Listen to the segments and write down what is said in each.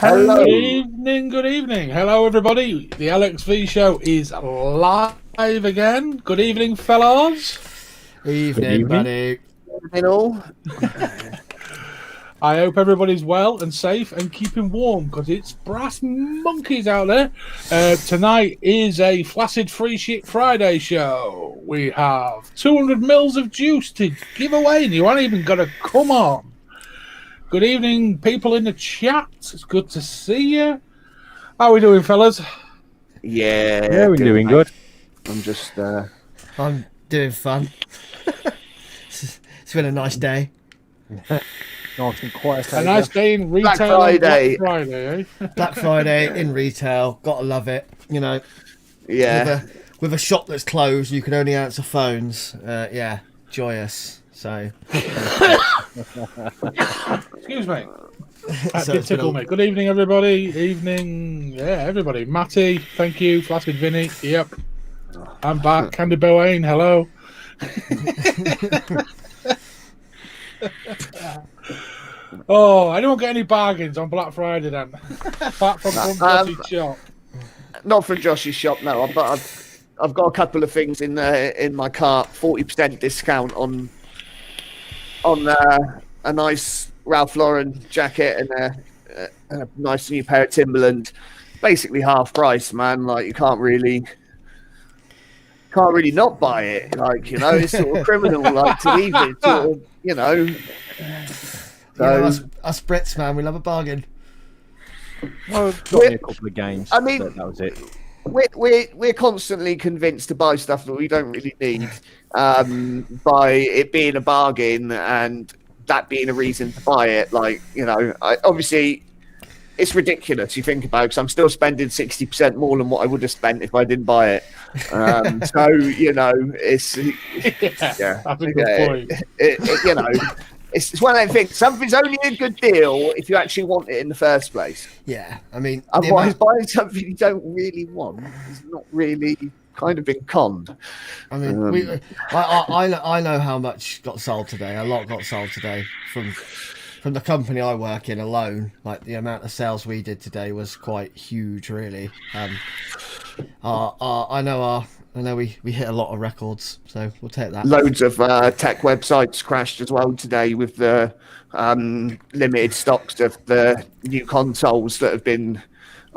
Hello. Good evening. Hello, everybody. The LXV show is live again. Good evening, fellas. Evening, buddy. All. I hope everybody's well and safe and keeping warm because it's brass monkeys out there. Tonight is a flaccid Freeshit Friday show. We have 200 mils of juice to give away and you ain't even got to come on. Good evening, people in the chat. It's good to see you. How are we doing, fellas? Yeah, we're doing good. I'm just. I'm doing fun. It's been a nice day. Nice and quiet. A nice day in retail. Black Friday. Black Friday, eh? Black Friday in retail. Gotta love it. You know. Yeah. With a shop that's closed, you can only answer phones. Yeah, joyous. So. Excuse me. That did tickle me. Good evening, everybody. Evening, everybody. Matty, thank you. Flaccid Vinny, yep. I'm back. Candy Bowain, hello. Oh, anyone get any bargains on Black Friday then? Apart from Josh's shop. Not from Josh's shop, no. But I've got a couple of things in my cart. 40% discount on a nice Ralph Lauren jacket and a nice new pair of Timberland. Basically half price, man. Like you can't really not buy it. Like, you know, it's sort of criminal like to leave it, sort of, you know. So, us Brits, man, we love a bargain. Well, got me a couple of games. I mean, that was it. We're constantly convinced to buy stuff that we don't really need, by it being a bargain and that being a reason to buy it. Like, you know, obviously it's ridiculous. You think about it, because I'm still spending 60% more than what I would have spent if I didn't buy it. So, you know, it's yeah, that's a good point. You know, it's one of those things. Something's only a good deal if you actually want it in the first place. Yeah, I mean, otherwise, buying something you don't really want is not really kind of been conned. I mean, I know how much got sold today. A lot got sold today from the company I work in alone. Like the amount of sales we did today was quite huge, really. I know we hit a lot of records, so we'll take that. Loads of tech websites crashed as well today with the limited stocks of the new consoles that have been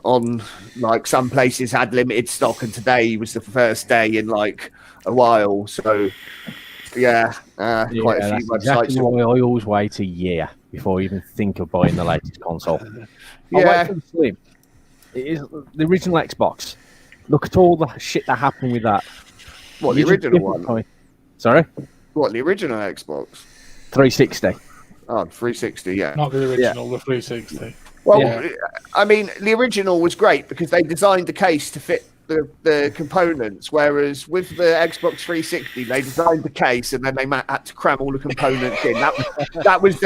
on. Like some places had limited stock, and today was the first day in like a while. So quite a few websites. Exactly why I always wait a year before I even think of buying the latest console. Yeah. I'll wait for the Slim. It is the original Xbox. Look at all the shit that happened with that. What, the original one? Sorry? What, the original Xbox? 360. Oh, 360, yeah. Not the original, the 360. Well, I mean, the original was great because they designed the case to fit the components, whereas with the Xbox 360, they designed the case and then they had to cram all the components in. That was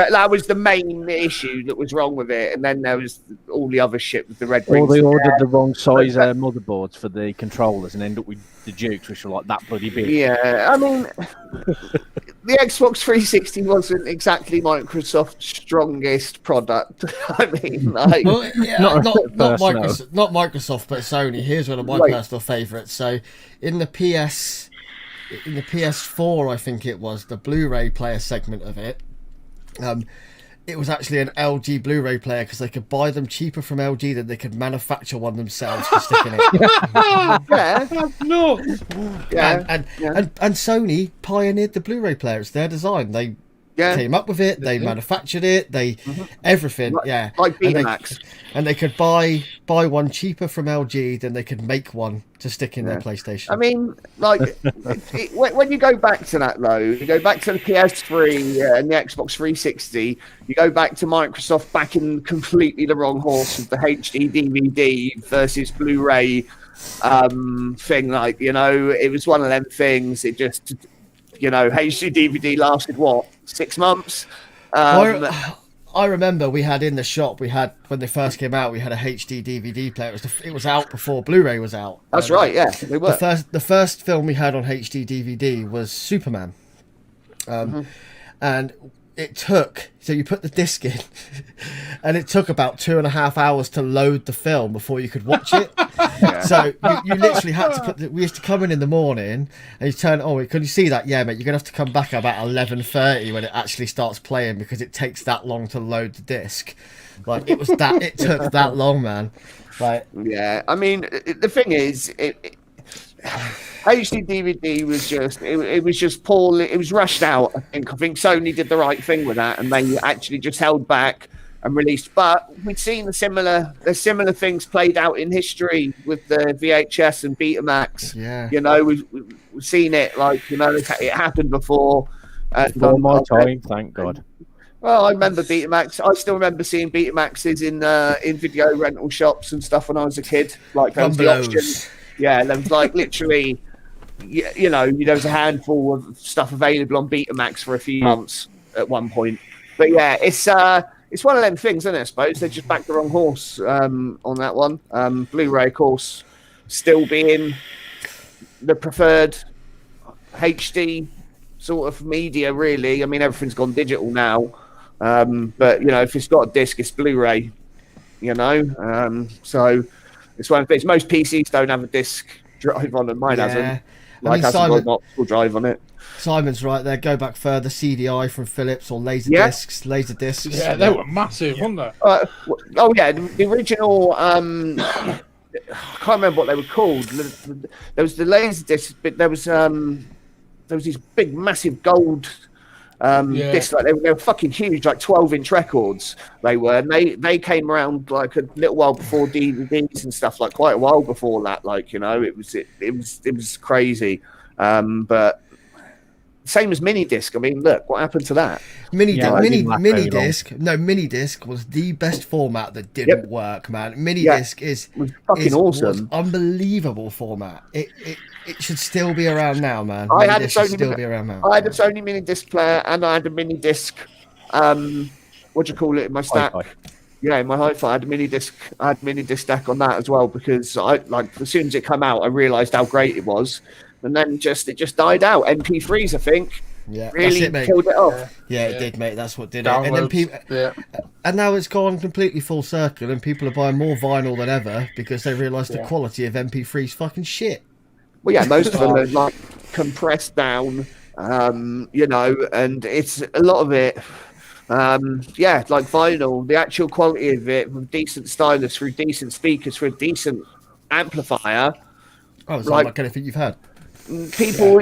the main issue that was wrong with it, and then there was all the other shit with the red rings. Or they ordered the wrong size motherboards for the controllers and ended up with the Dukes, which were like that bloody big. Yeah, I mean, the Xbox 360 wasn't exactly Microsoft's strongest product. I mean, like, well, yeah, not Microsoft, but Sony. Here's one of my personal favourites. So, in the PS4, I think it was the Blu-ray player segment of it. It was actually an LG Blu-ray player because they could buy them cheaper from LG than they could manufacture one themselves to stick in it. yeah, That's nuts. yeah, and Sony pioneered the Blu-ray player. It's their design. They came up with it. They manufactured it. They everything. like Betamax. And they could buy one cheaper from LG than they could make one to stick in their PlayStation. I mean, like, when you go back to that, though, you go back to the PS3 and the Xbox 360, you go back to Microsoft backing completely the wrong horse with the HD DVD versus Blu-ray thing. Like, you know, it was one of them things. It just, you know, HD DVD lasted, 6 months? I remember we had in the shop, when they first came out, we had a HD DVD player. It was out before Blu-ray was out. That's right, yeah, they were. The first film we had on HD DVD was Superman. And it took, so you put the disc in and it took about 2.5 hours to load the film before you could watch it. So you literally had to we used to come in the morning and you turn, oh, can you see that? Yeah, mate, you're gonna have to come back about 11:30 when it actually starts playing, because it takes that long to load the disc. Like, it took that long, man. Like, yeah, I mean, the thing is, HD DVD was just it was just poorly, it was rushed out. I think Sony did the right thing with that, and they actually just held back and released. But we've seen there's similar things played out in history with the VHS and Betamax. yeah. You know, we've seen it, like, you know, it happened before. And Before my time, thank God. well, I remember Betamax. I still remember seeing Betamaxes in video rental shops and stuff when I was a kid. Like, there was the option. Yeah, there was like literally, you know, there was a handful of stuff available on Betamax for a few months at one point. But yeah, it's one of them things, isn't it? I suppose they just backed the wrong horse on that one. Blu-ray, of course, still being the preferred HD sort of media, really. I mean, everything's gone digital now, but you know, if it's got a disc, it's Blu-ray. You know, so. It's one of the things. Most PCs don't have a disc drive on them. Mine hasn't. Like, hasn't got an optical drive on it. Simon's right there. Go back further. CDI from Philips or laser discs. Yeah, they were massive, weren't they? Oh yeah, the original. I can't remember what they were called. There was the laser disc, but there was these big, massive gold. Discs, like they were fucking huge, like 12-inch records. They were, and they came around like a little while before DVDs and stuff, like quite a while before that. Like, you know, it was crazy. But same as mini disc. I mean, look what happened to that. Mini disc was the best format that didn't work, man. Mini disc was awesome, unbelievable format. It should still be around now, man. I had a Sony mini disc player, and I had a mini disc. What do you call it? In my stack. Hi-Fi. Yeah, in my hi-fi, I had a mini disc. I had a mini disc stack on that as well, because as soon as it came out, I realised how great it was, and then it just died out. MP3s, I think. Yeah, really killed it off. Yeah, it did, mate. That's what did it. And now it's gone completely full circle, and people are buying more vinyl than ever because they realise the quality of MP3 is fucking shit. Well, yeah, most of them are like compressed down, you know, and it's a lot of it. Like vinyl, the actual quality of it, with decent stylus, through decent speakers, for a decent amplifier. Oh, it's like anything you've had. People are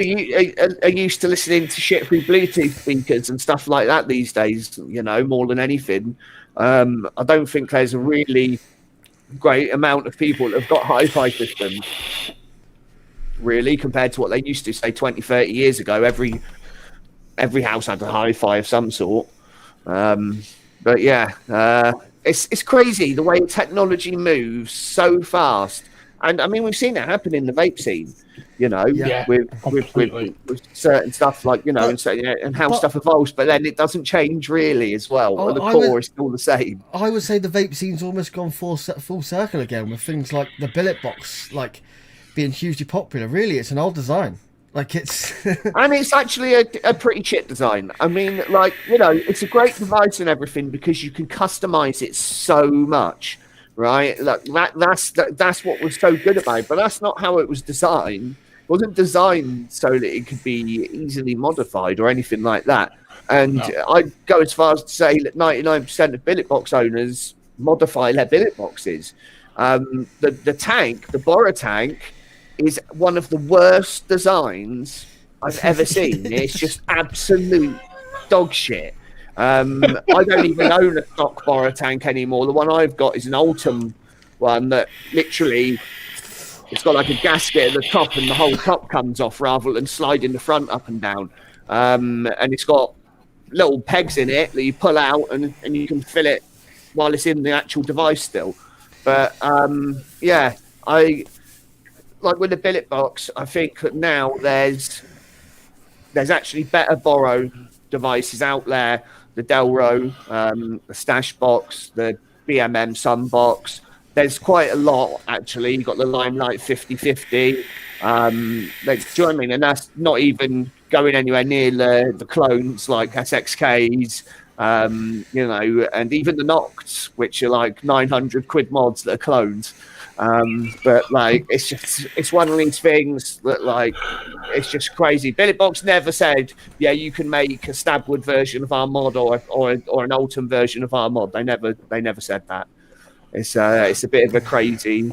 used to listening to shit through Bluetooth speakers and stuff like that these days, you know, more than anything. I don't think there's a really great amount of people that have got hi-fi systems, really, compared to what they used to, say, 20, 30 years ago. Every house had a hi-fi of some sort. But yeah, it's crazy the way technology moves so fast. And I mean, we've seen it happen in the vape scene, you know, with certain stuff, like, you know, and how stuff evolves, but then it doesn't change really as well. And the core is still the same. I would say the vape scene's almost gone full circle again, with things like the billet box, like, being hugely popular. Really, it's an old design. Like, it's and it's actually a pretty shit design. I mean, like, you know, it's a great device and everything because you can customize it so much. Right, like that's what was so good about it, but that's not how it was designed. It wasn't designed so that it could be easily modified or anything like that. And I'd go as far as to say that 99% of billet box owners modify their billet boxes. The tank, the Bora tank, is one of the worst designs I've ever seen. It's just absolute dog shit. I don't even own a stock Bora tank anymore. The one I've got is an Ultim one that literally, it's got like a gasket at the top and the whole top comes off rather than sliding the front up and down. And it's got little pegs in it that you pull out and you can fill it while it's in the actual device still. But yeah, I like with the billet box, I think that now there's actually better Bora devices out there. The Delro, the Stash Box, the BMM Sun Box. There's quite a lot, actually. You've got the Limelight 5050. Do you know what I mean? And that's not even going anywhere near the clones like SXKs, you know, and even the Nocts, which are like 900 quid mods that are clones. But like, it's one of these things that like, it's just crazy. Billetbox never said, yeah, you can make a Stabwood version of our mod or an Ultim version of our mod. They never said that. It's a bit of a crazy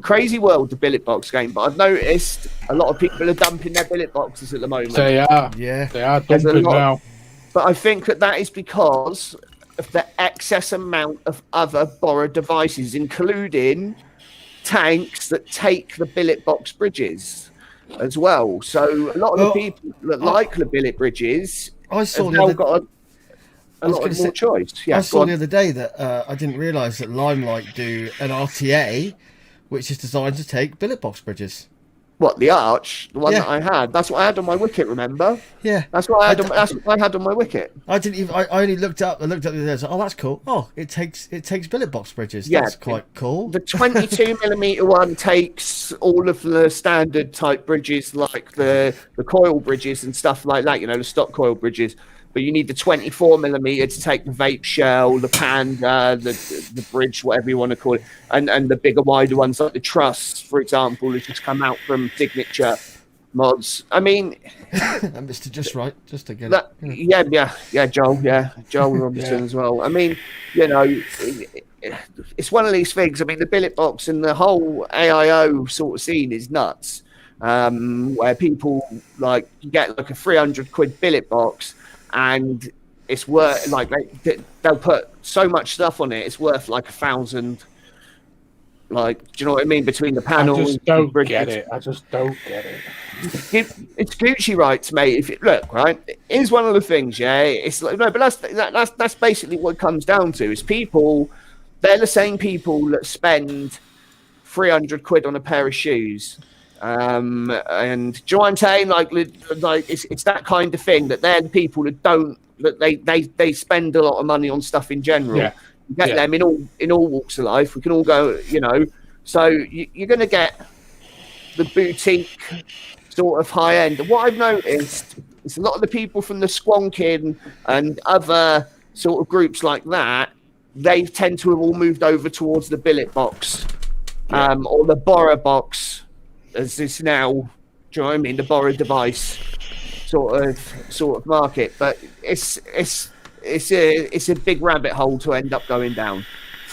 crazy world, the Billetbox game. But I've noticed a lot of people are dumping their billet boxes at the moment. They are. Yeah. They are dumping now. But I think that is because of the excess amount of other borrowed devices, including tanks that take the billet box bridges as well. So a lot of the people that like the billet bridges have now got a lot of more choice. Yeah, I saw the other day that I didn't realise that Limelight do an RTA, which is designed to take billet box bridges. What, the Arch, the one that I had? That's what I had on my Wicket. Remember? Yeah, that's what I had. That's what I had on my Wicket. I didn't even. I only looked up. I looked up the other day. Oh, that's cool. Oh, it takes billet box bridges. Yeah, that's quite cool. The 22mm one takes all of the standard type bridges, like the coil bridges and stuff like that. You know, the stock coil bridges. But you need the 24mm to take the vape shell, the panda, the bridge, whatever you want to call it, and the bigger, wider ones like the truss, for example, that just come out from Signature mods. I mean, and Mr. Just Right, just to get that, Joel Robinson as well. I mean, you know, it's one of these things. I mean, the billet box and the whole AIO sort of scene is nuts, where people like you get like a 300 quid billet box. And it's worth like they'll put so much stuff on it. It's worth like 1,000. Like, do you know what I mean? Between the panels, I just don't get it. I just don't get it. It's Gucci rights, mate. If you look, right, here's one of the things. Yeah, it's like no, but that's basically what it comes down to. Is people, they're the same people that spend 300 quid on a pair of shoes. And do you know what I'm saying? Like it's that kind of thing that they're the people that they spend a lot of money on stuff in general. Yeah. You get them in all walks of life. We can all go, you know. So you're going to get the boutique sort of high end. And what I've noticed is a lot of the people from the Squonkin and other sort of groups like that, they tend to have all moved over towards the billet box, or the borrow box. As this now, do you know what I mean? The borrowed device sort of market, but it's a big rabbit hole to end up going down.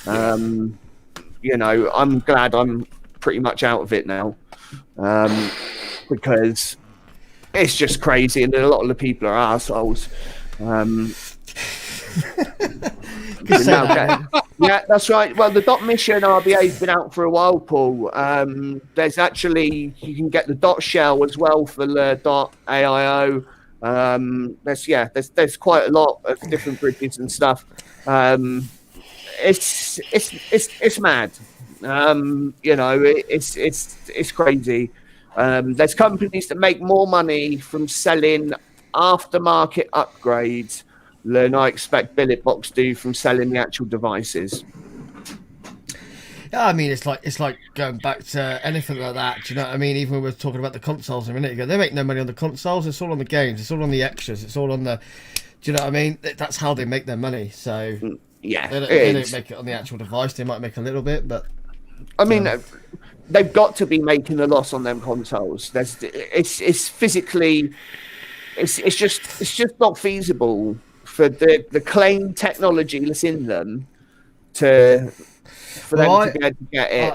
You know, I'm glad I'm pretty much out of it now, because it's just crazy, and a lot of the people are assholes. Yeah, that's right. Well, the dot mission RBA has been out for a while, Paul. There's actually, you can get the dot shell as well for the dot AIO. There's quite a lot of different bridges and stuff. It's mad. You know, it's crazy. There's companies that make more money from selling aftermarket upgrades than I expect billet box do from selling the actual devices. Yeah, I mean, it's like going back to anything like that. Do you know what I mean? Even when we were talking about the consoles a minute ago, they make no money on the consoles. It's all on the games. It's all on the extras. It's all on the. Do you know what I mean? That's how they make their money. So yeah, they don't make it on the actual device. They might make a little bit, but I mean, they've got to be making a loss on them consoles. It's physically, it's just not feasible for the claimed technology that's in them to be able to get it.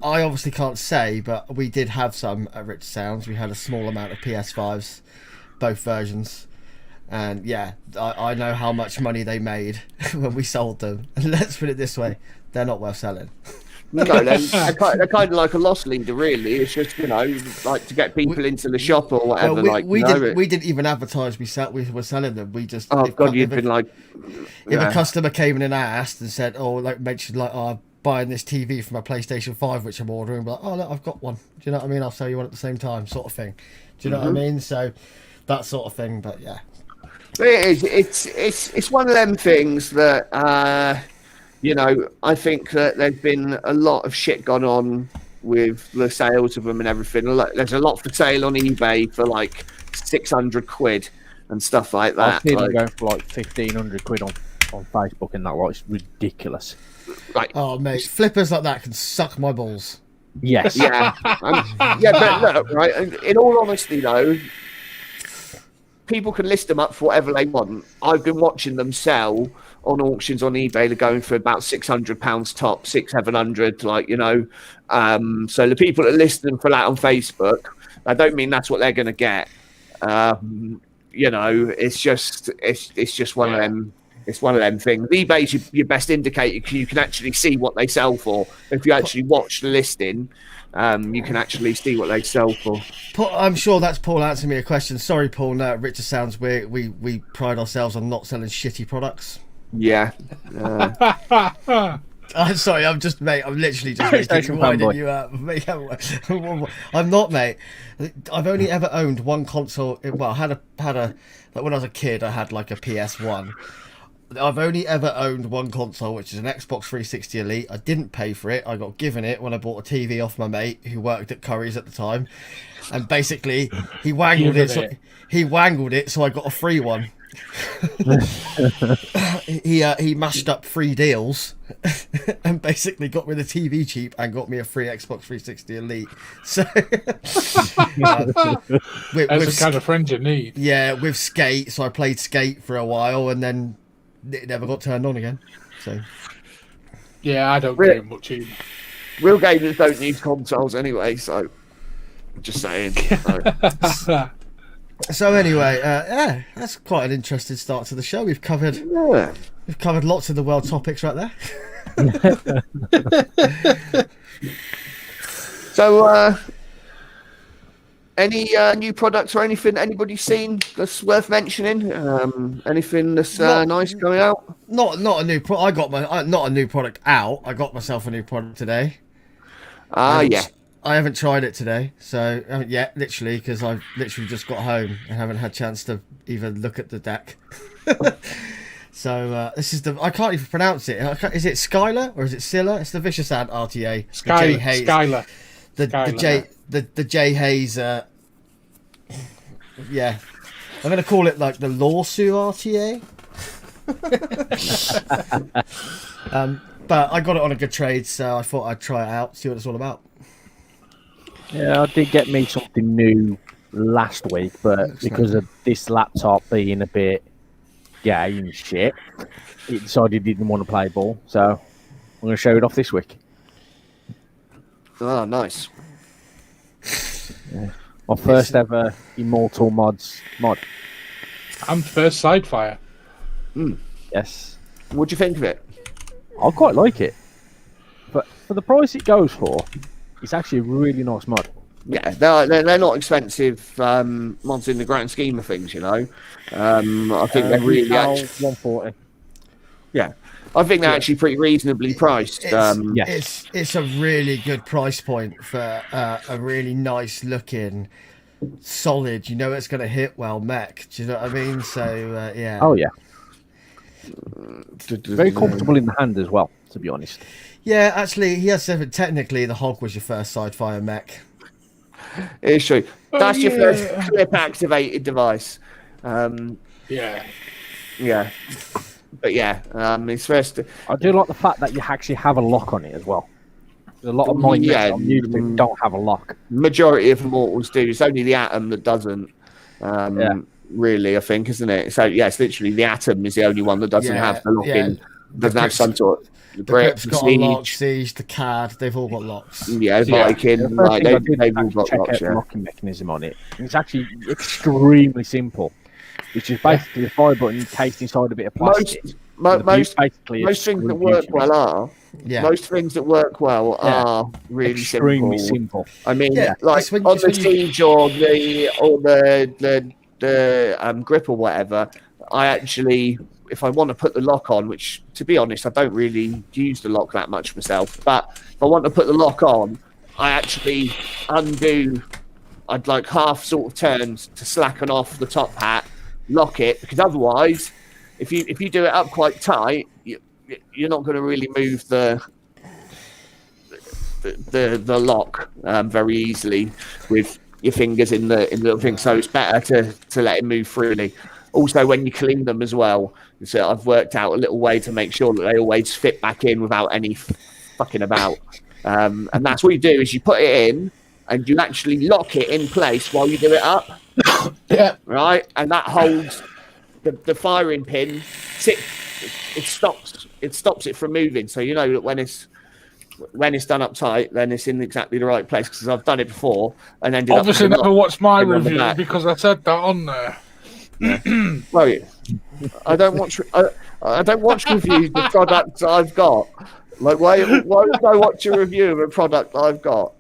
I obviously can't say, but we did have some at Rich Sounds. We had a small amount of PS5s, both versions. And yeah, I know how much money they made when we sold them. And let's put it this way, they're not worth selling. No, they're kind of like a loss leader, really. It's just, you know, like to get people into the shop or whatever. Well, we didn't even advertise we were selling them. We just if a customer came in and asked and said, mentioned I'm buying this TV for my PlayStation 5, which I'm ordering, but oh look, I've got one. Do you know what I mean? I'll sell you one at the same time, sort of thing. Do you know what I mean? So that sort of thing. But yeah, it is. It's one of them things that. You know, I think that there's been a lot of shit gone on with the sales of them and everything. There's a lot for sale on eBay for like 600 quid and stuff like I've that. seen them Like, going for like 1,500 quid on Facebook and that. Right, it's ridiculous. like, Oh, mate, flippers like that can suck my balls. Yes. yeah, yeah, but look, right. In all honesty, though, people can list them up for whatever they want. I've been watching them sell on auctions on eBay. They're going for about £600 top, 600-700, like, you know. So the people that list them for that on Facebook, I don't mean that's what they're going to get. You know, it's just one of them. It's one of them things. eBay's your best indicator because you can actually see what they sell for. If you actually watch the listing, you can actually see what they sell for. I'm sure that's Paul answering me a question. Sorry, Paul. No, Richard sounds weird. We pride ourselves on not selling shitty products. Yeah. I'm sorry. I'm literally just winding you up. I'm not, mate. I've only ever owned one console. Well, I had a like when I was a kid, I had like a PS1. I've only ever owned one console, which is an Xbox 360 Elite. I didn't pay for it. I got given it when I bought a TV off my mate who worked at Curry's at the time, and basically he wangled it. He wangled it, so I got a free one. He mashed up 3 deals and basically got me the TV cheap and got me a free Xbox 360 Elite. So that's the kind of friend you need. Yeah, with Skate. So I played Skate for a while and then it never got turned on again. So yeah, I don't get much either. Real gamers don't need consoles anyway, so just saying. So anyway, yeah, that's quite an interesting start to the show. We've covered lots of the world topics right there. So, any new products or anything anybody's seen that's worth mentioning? Anything that's nice coming out? Not a new I got not a new product out. I got myself a new product today. Yeah. I haven't tried it today, so I haven't yet, literally, because I've literally just got home and haven't had a chance to even look at the deck. So this is I can't even pronounce it. Is it Skylar or is it Scylla? It's the Vicious Ant RTA. Skylar. The J Hayes. Yeah, I'm gonna call it like the Lawsuit RTA. But I got it on a good trade, so I thought I'd try it out, see what it's all about. Yeah, I did get me something new last week, but because of this laptop being a bit gay and shit, it decided it didn't want to play ball. So I'm going to show it off this week. Oh, nice. Yeah. My first ever Immortal mod. I'm first Sidefire. Yes. What do you think of it? I quite like it. But for the price it goes for, it's actually a really nice mod. Yeah, they're not expensive mods in the grand scheme of things, you know. I think they're really 140. Yeah, I think they're actually pretty reasonably priced. It's a really good price point for a really nice looking, solid. You know, it's going to hit well mech. Do you know what I mean? So yeah. Oh yeah. Very comfortable in the hand as well, to be honest. Yeah, actually, he has said technically the Hog was your first Sidefire mech. It's true. That's your first clip activated device. Yeah. But yeah, it's first. I do like the fact that you actually have a lock on it as well. There's a lot of mine I'm used to don't have a lock. Majority of Immortals do. It's only the Atom that doesn't. Really, I think, isn't it? So yeah, it's literally the Atom is the only one that doesn't have the lock in. Doesn't have some sort of Grip's got a lock, Siege, the CAD, they've all got locks. Yeah, Viking, like, they've all got check locks. Out the locking mechanism on it. It's actually extremely simple. Which is basically a fire button encased inside a bit of plastic. Most things that work well are. Yeah. Most things that work well are really extremely simple. I mean, like on the Siege or the grip or whatever, I actually, if I want to put the lock on, which to be honest, I don't really use the lock that much myself, but if I want to put the lock on, I actually undo. I'd like half sort of turns to slacken off the top hat, lock it, because otherwise, if you do it up quite tight, you're not going to really move the the lock very easily with your fingers in the little thing. So it's better to let it move freely. Also, when you clean them as well, so I've worked out a little way to make sure that they always fit back in without any fucking about. And that's what you do is you put it in and you actually lock it in place while you do it up. Yeah. Right, and that holds the firing pin. It stops it from moving. So you know that when it's done up tight, then it's in exactly the right place. Because I've done it before and ended Obviously, up never watched my on the review back. because I said that on there. Well, I don't watch reviews of products I've got. Like, why would I watch a review of a product I've got?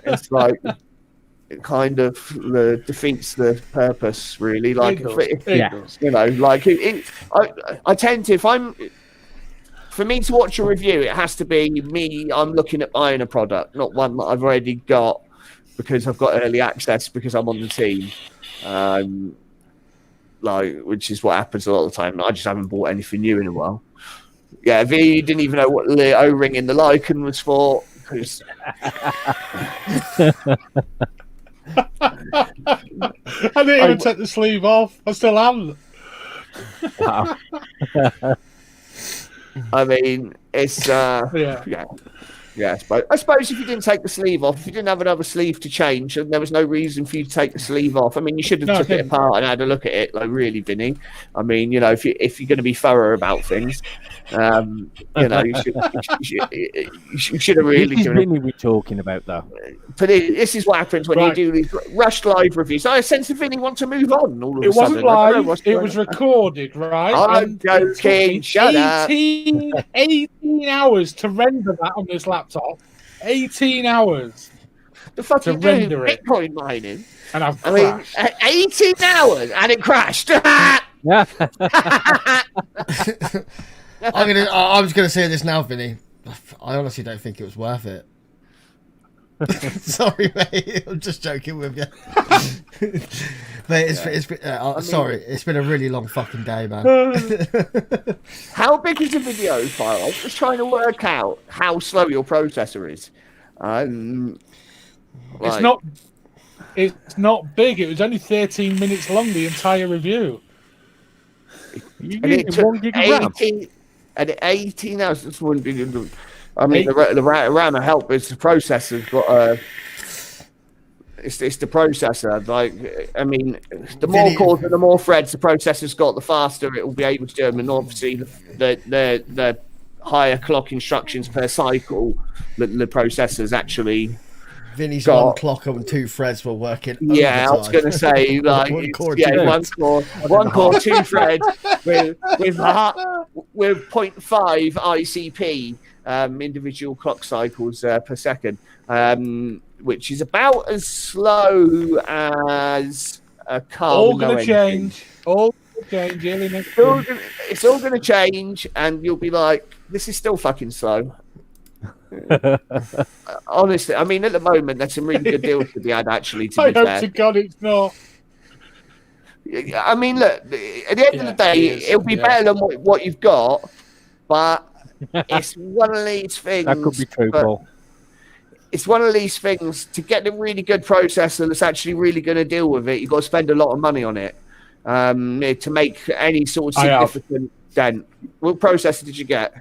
It's like it kind of defeats the purpose, really. Like, It does. you know, like I tend to, for me to watch a review, it has to be me. I'm looking at buying a product, not one that I've already got because I've got early access because I'm on the team. Like, which is what happens a lot of the time. I just haven't bought anything new in a while. Yeah, V didn't even know what the O-ring in the Lycan was for. I didn't even take the sleeve off. I still haven't. I mean, it's yeah. I suppose if you didn't take the sleeve off, if you didn't have another sleeve to change, and there was no reason for you to take the sleeve off. I mean, you should have took it apart and had a look at it. Like, really, Vinny. I mean, you know, if you're going to be thorough about things, you know, you should have really. What is Vinny we talking about, though? But this is what happens when you do these rushed live reviews. I sense Vinny want to move on. All of a sudden. Wasn't live. It was recorded, right? I'm joking. Shut up. 18 hours to render that on this laptop. 18 hours. The fuck to you doing? render it. Bitcoin mining. And I've I mean, crashed. 18 hours and it crashed. Yeah. I was gonna say this now, Vinny. I honestly don't think it was worth it. Sorry, mate. I'm just joking with you. But it's been, sorry, it's been a really long fucking day, man. How big is the video file? I'm just trying to work out how slow your processor is. It's not big. It was only 13 minutes long, the entire review. You and it get took 1 gig of RAM. 18 hours. This wouldn't be. I mean, the RAM will help. It's the processor's got it's the processor. Like, I mean, the more cores and the more threads the processor's got, the faster it will be able to do them. And obviously, the higher clock instructions per cycle that the processor's actually. Vinny's one clock and 2 threads were working. Yeah, I was going to say, like, one core, 2 threads with 0.5 ICP individual clock cycles per second, which is about as slow as a car. All going to change. All going to change. It's all going to change, and you'll be like, this is still fucking slow. Honestly, I mean, at the moment, there's some really good deals to be had. Actually, to I be hope fair, to God it's not. I mean, look, at the end of the day, it'll be better than what you've got, but it's one of these things. That could be true, Paul. It's one of these things to get a really good processor that's actually really going to deal with it. You've got to spend a lot of money on it to make any sort of significant dent. What processor did you get?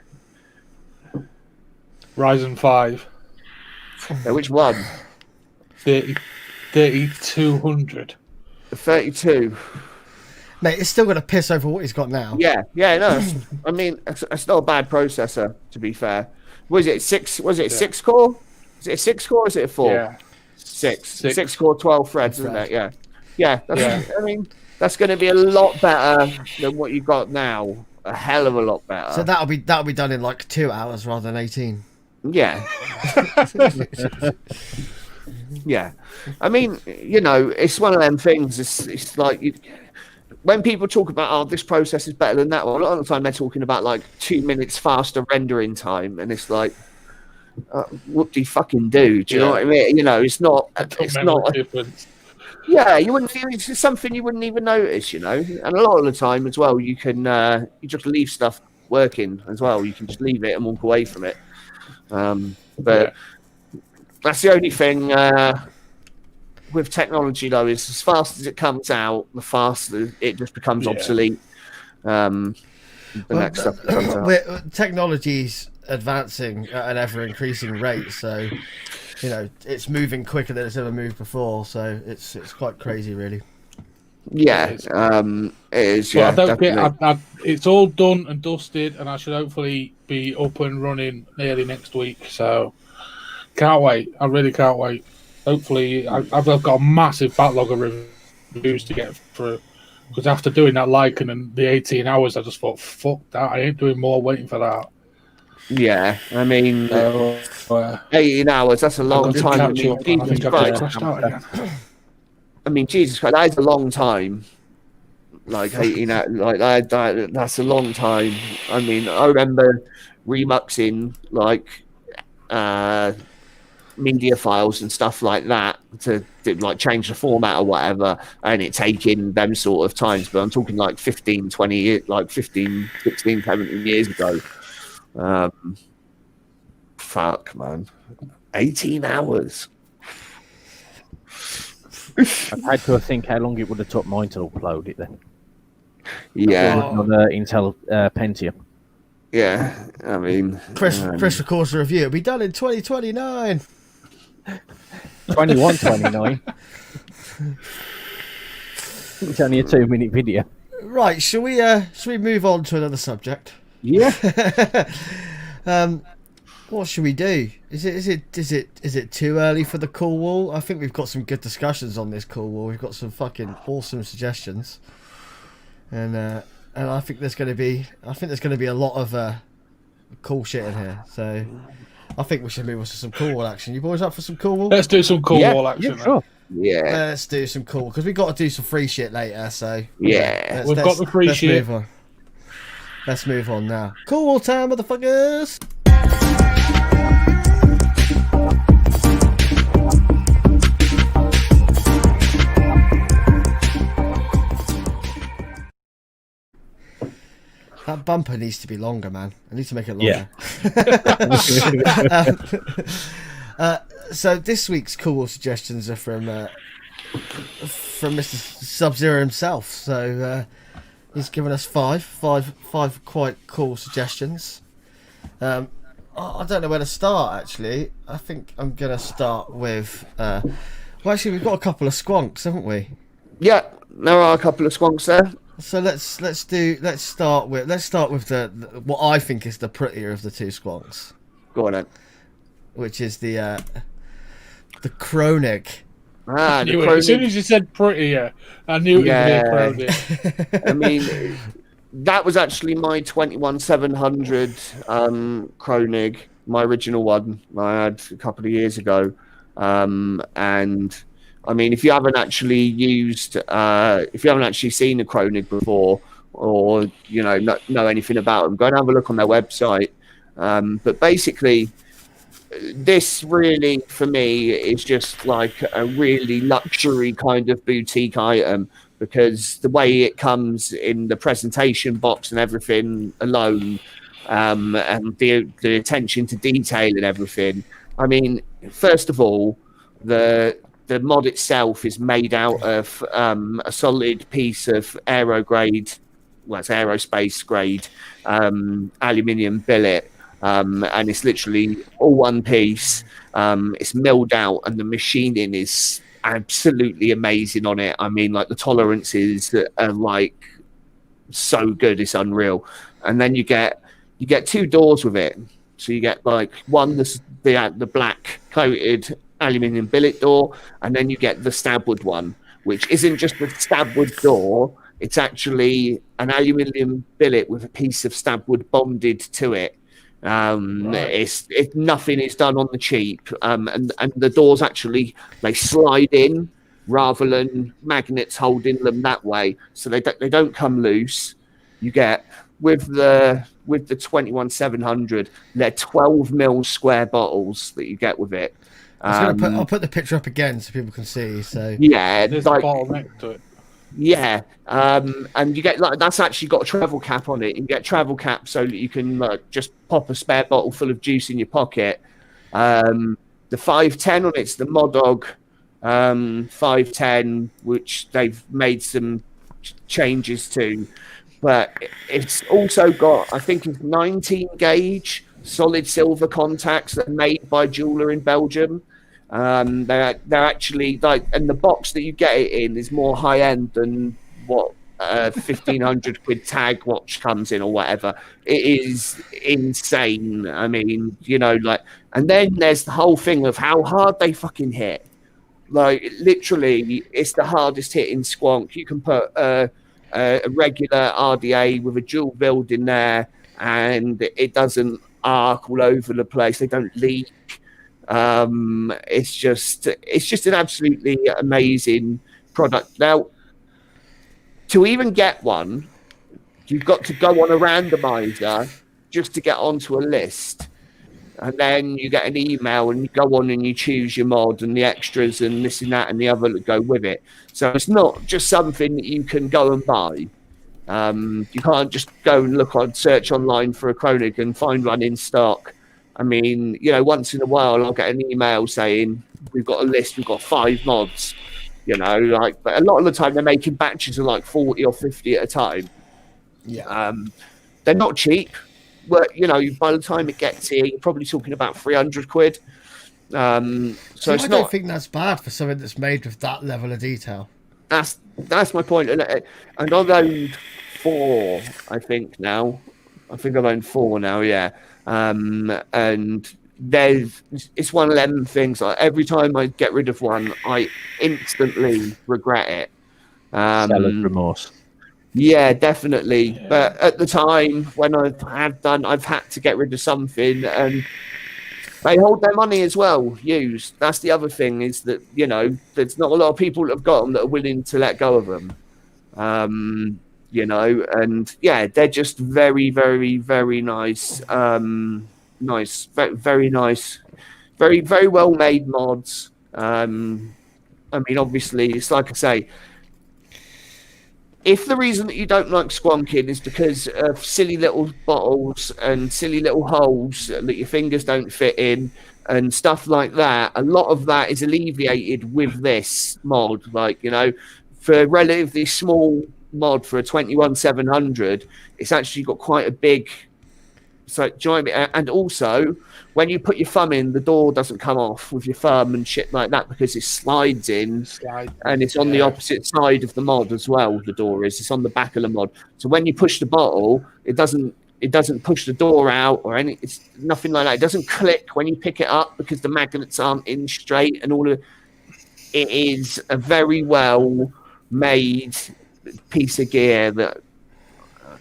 Ryzen 5. Which one? 3200. The 32. Mate, it's still going to piss over what he's got now. Yeah, no. I mean, it's not a bad processor, to be fair. Was it 6 core? Is it a 6 core or is it a 4? Yeah. 6 core, 12 threads, isn't it? Yeah. I mean, that's going to be a lot better than what you got now. A hell of a lot better. So that'll be done in like 2 hours rather than 18. Yeah. Yeah. I mean, you know, it's one of them things. It's like when people talk about, this process is better than that one, a lot of the time they're talking about like 2 minutes faster rendering time, and it's like, what do you fucking do? Do you know what I mean? You know, it's not a difference. Yeah, you wouldn't. It's something you wouldn't even notice, you know. And a lot of the time as well, you can you just leave stuff working as well. You can just leave it and walk away from it. But that's the only thing with technology, though, is as fast as it comes out, the faster it just becomes obsolete. The next stuff that comes out. Technology's advancing at an ever-increasing rate, so it's moving quicker than it's ever moved before. So it's quite crazy, really. Yeah, it is. Yeah, it's all done and dusted, and I should hopefully be up and running nearly next week. So can't wait. I really can't wait. Hopefully, I've got a massive backlog of reviews to get through. Because after doing that Lycan and the 18 hours, I just thought, fuck that. I ain't doing more waiting for that. Yeah, I mean, 18 hours, that's a long time. I mean, Jesus Christ, that is a long time. Like 18 hours, like that's a long time. I mean, I remember remuxing like media files and stuff like that to like change the format or whatever, and it taking them sort of times. But I'm talking like 15, 20 years, like 15, 16, 17 years ago. Fuck, man. 18 hours. I've had to think how long it would have took mine to upload it then. Yeah. On Intel Pentium. Yeah, I mean... Chris records a review. It'll be done in 2029. 2129. It's only a 2-minute video. Right, shall we move on to another subject? Yeah. What should we do? Is it too early for the call wall? I think we've got some good discussions on this call wall. We've got some fucking awesome suggestions, and I think there's going to be a lot of cool shit in here. So I think we should move on to some cool wall action. You boys up for some cool wall? Let's do some cool wall action. Yeah, sure. Yeah. Let's do some cool, because we've got to do some free shit later. So yeah, we've got the free shit. Let's move on now. Cool wall time, motherfuckers. That bumper needs to be longer, man. I need to make it longer. Yeah. So this week's cool suggestions are from Mr. Sub-Zero himself. So he's given us five quite cool suggestions. I don't know where to start, actually. I think I'm gonna start with. Well, actually, we've got a couple of squonks, haven't we? Yeah, there are a couple of squonks there. So let's start with the what I think is the prettier of the two squonks. Go on then. Which is the Kronig. Ah, the As soon as you said prettier, I knew it would be a Kronig. I mean, that was actually my 21700 Kronig, my original one I had a couple of years ago. And I mean, if you haven't actually seen a Kronig before, or know anything about them, go and have a look on their website. But basically, this really, for me, is just like a really luxury kind of boutique item, because the way it comes in the presentation box and everything alone, and the attention to detail and everything. I mean, first of all, the mod itself is made out of a solid piece of aerospace grade aluminium billet. And it's literally all one piece. It's milled out, and the machining is absolutely amazing on it. I mean, like, the tolerances are like so good, it's unreal. And then you get two doors with it. So you get like one, the black coated aluminium billet door, and then you get the stabwood one, which isn't just a stabwood door. It's actually an aluminium billet with a piece of stabwood bonded to it. It's nothing is done on the cheap, and the doors actually, they slide in rather than magnets holding them that way, so they don't come loose. You get with the 21700, they're 12 ml square bottles that you get with it. I'll put the picture up again so people can see. So yeah, there's like, a bottle next to it. Yeah, and you get, like, that's actually got a travel cap on it. You get a travel cap so that you can just pop a spare bottle full of juice in your pocket. The 510 on it's the Modog 510, which they've made some changes to, but it's also got, I think it's 19 gauge solid silver contacts that are made by a jeweler in Belgium. They're actually like, and the box that you get it in is more high end than what 1,500 quid tag watch comes in or whatever. It is insane. I mean, you know, like, and then there's the whole thing of how hard they fucking hit. Like, literally, it's the hardest hitting squonk. You can put a regular RDA with a dual build in there, and it doesn't arc all over the place. They don't leak. It's just an absolutely amazing product. Now, to even get one, you've got to go on a randomizer just to get onto a list. And then you get an email and you go on and you choose your mod and the extras and this and that and the other that go with it. So it's not just something that you can go and buy. You can't just go and search online for a Kronig and find one in stock. I mean, you know, once in a while I'll get an email saying, we've got a list, we've got 5 mods. You know, like, but a lot of the time they're making batches of like 40 or 50 at a time. Yeah. They're not cheap. But, you know, by the time it gets here, you're probably talking about 300 quid. So it's I don't think that's bad for something that's made with that level of detail. That's my point. And I've owned 4, I think now. I think I've owned 4 now, yeah. And it's one of them things. Like, every time I get rid of one, I instantly regret it. Seller's remorse. Yeah, definitely. Yeah. But at the time when I've had to get rid of something, and they hold their money as well, used. That's the other thing, is that, you know, there's not a lot of people that have got them that are willing to let go of them. You know, and yeah, they're just very, very, very nice. Very nice, very, very well made mods. I mean, obviously, it's like I say, if the reason that you don't like squonking is because of silly little bottles and silly little holes that your fingers don't fit in and stuff like that, a lot of that is alleviated with this mod. Like, you know, for a relatively small mod for a 21700, it's actually got quite a big. So, do you know what I mean? And also, when you put your thumb in, the door doesn't come off with your thumb and shit like that, because it slides in, and it's on the opposite side of the mod as well. The door is. It's on the back of the mod. So when you push the bottle, it doesn't push the door out or any. It's nothing like that. It doesn't click when you pick it up because the magnets aren't in straight and all of. It is a very well made piece of gear that.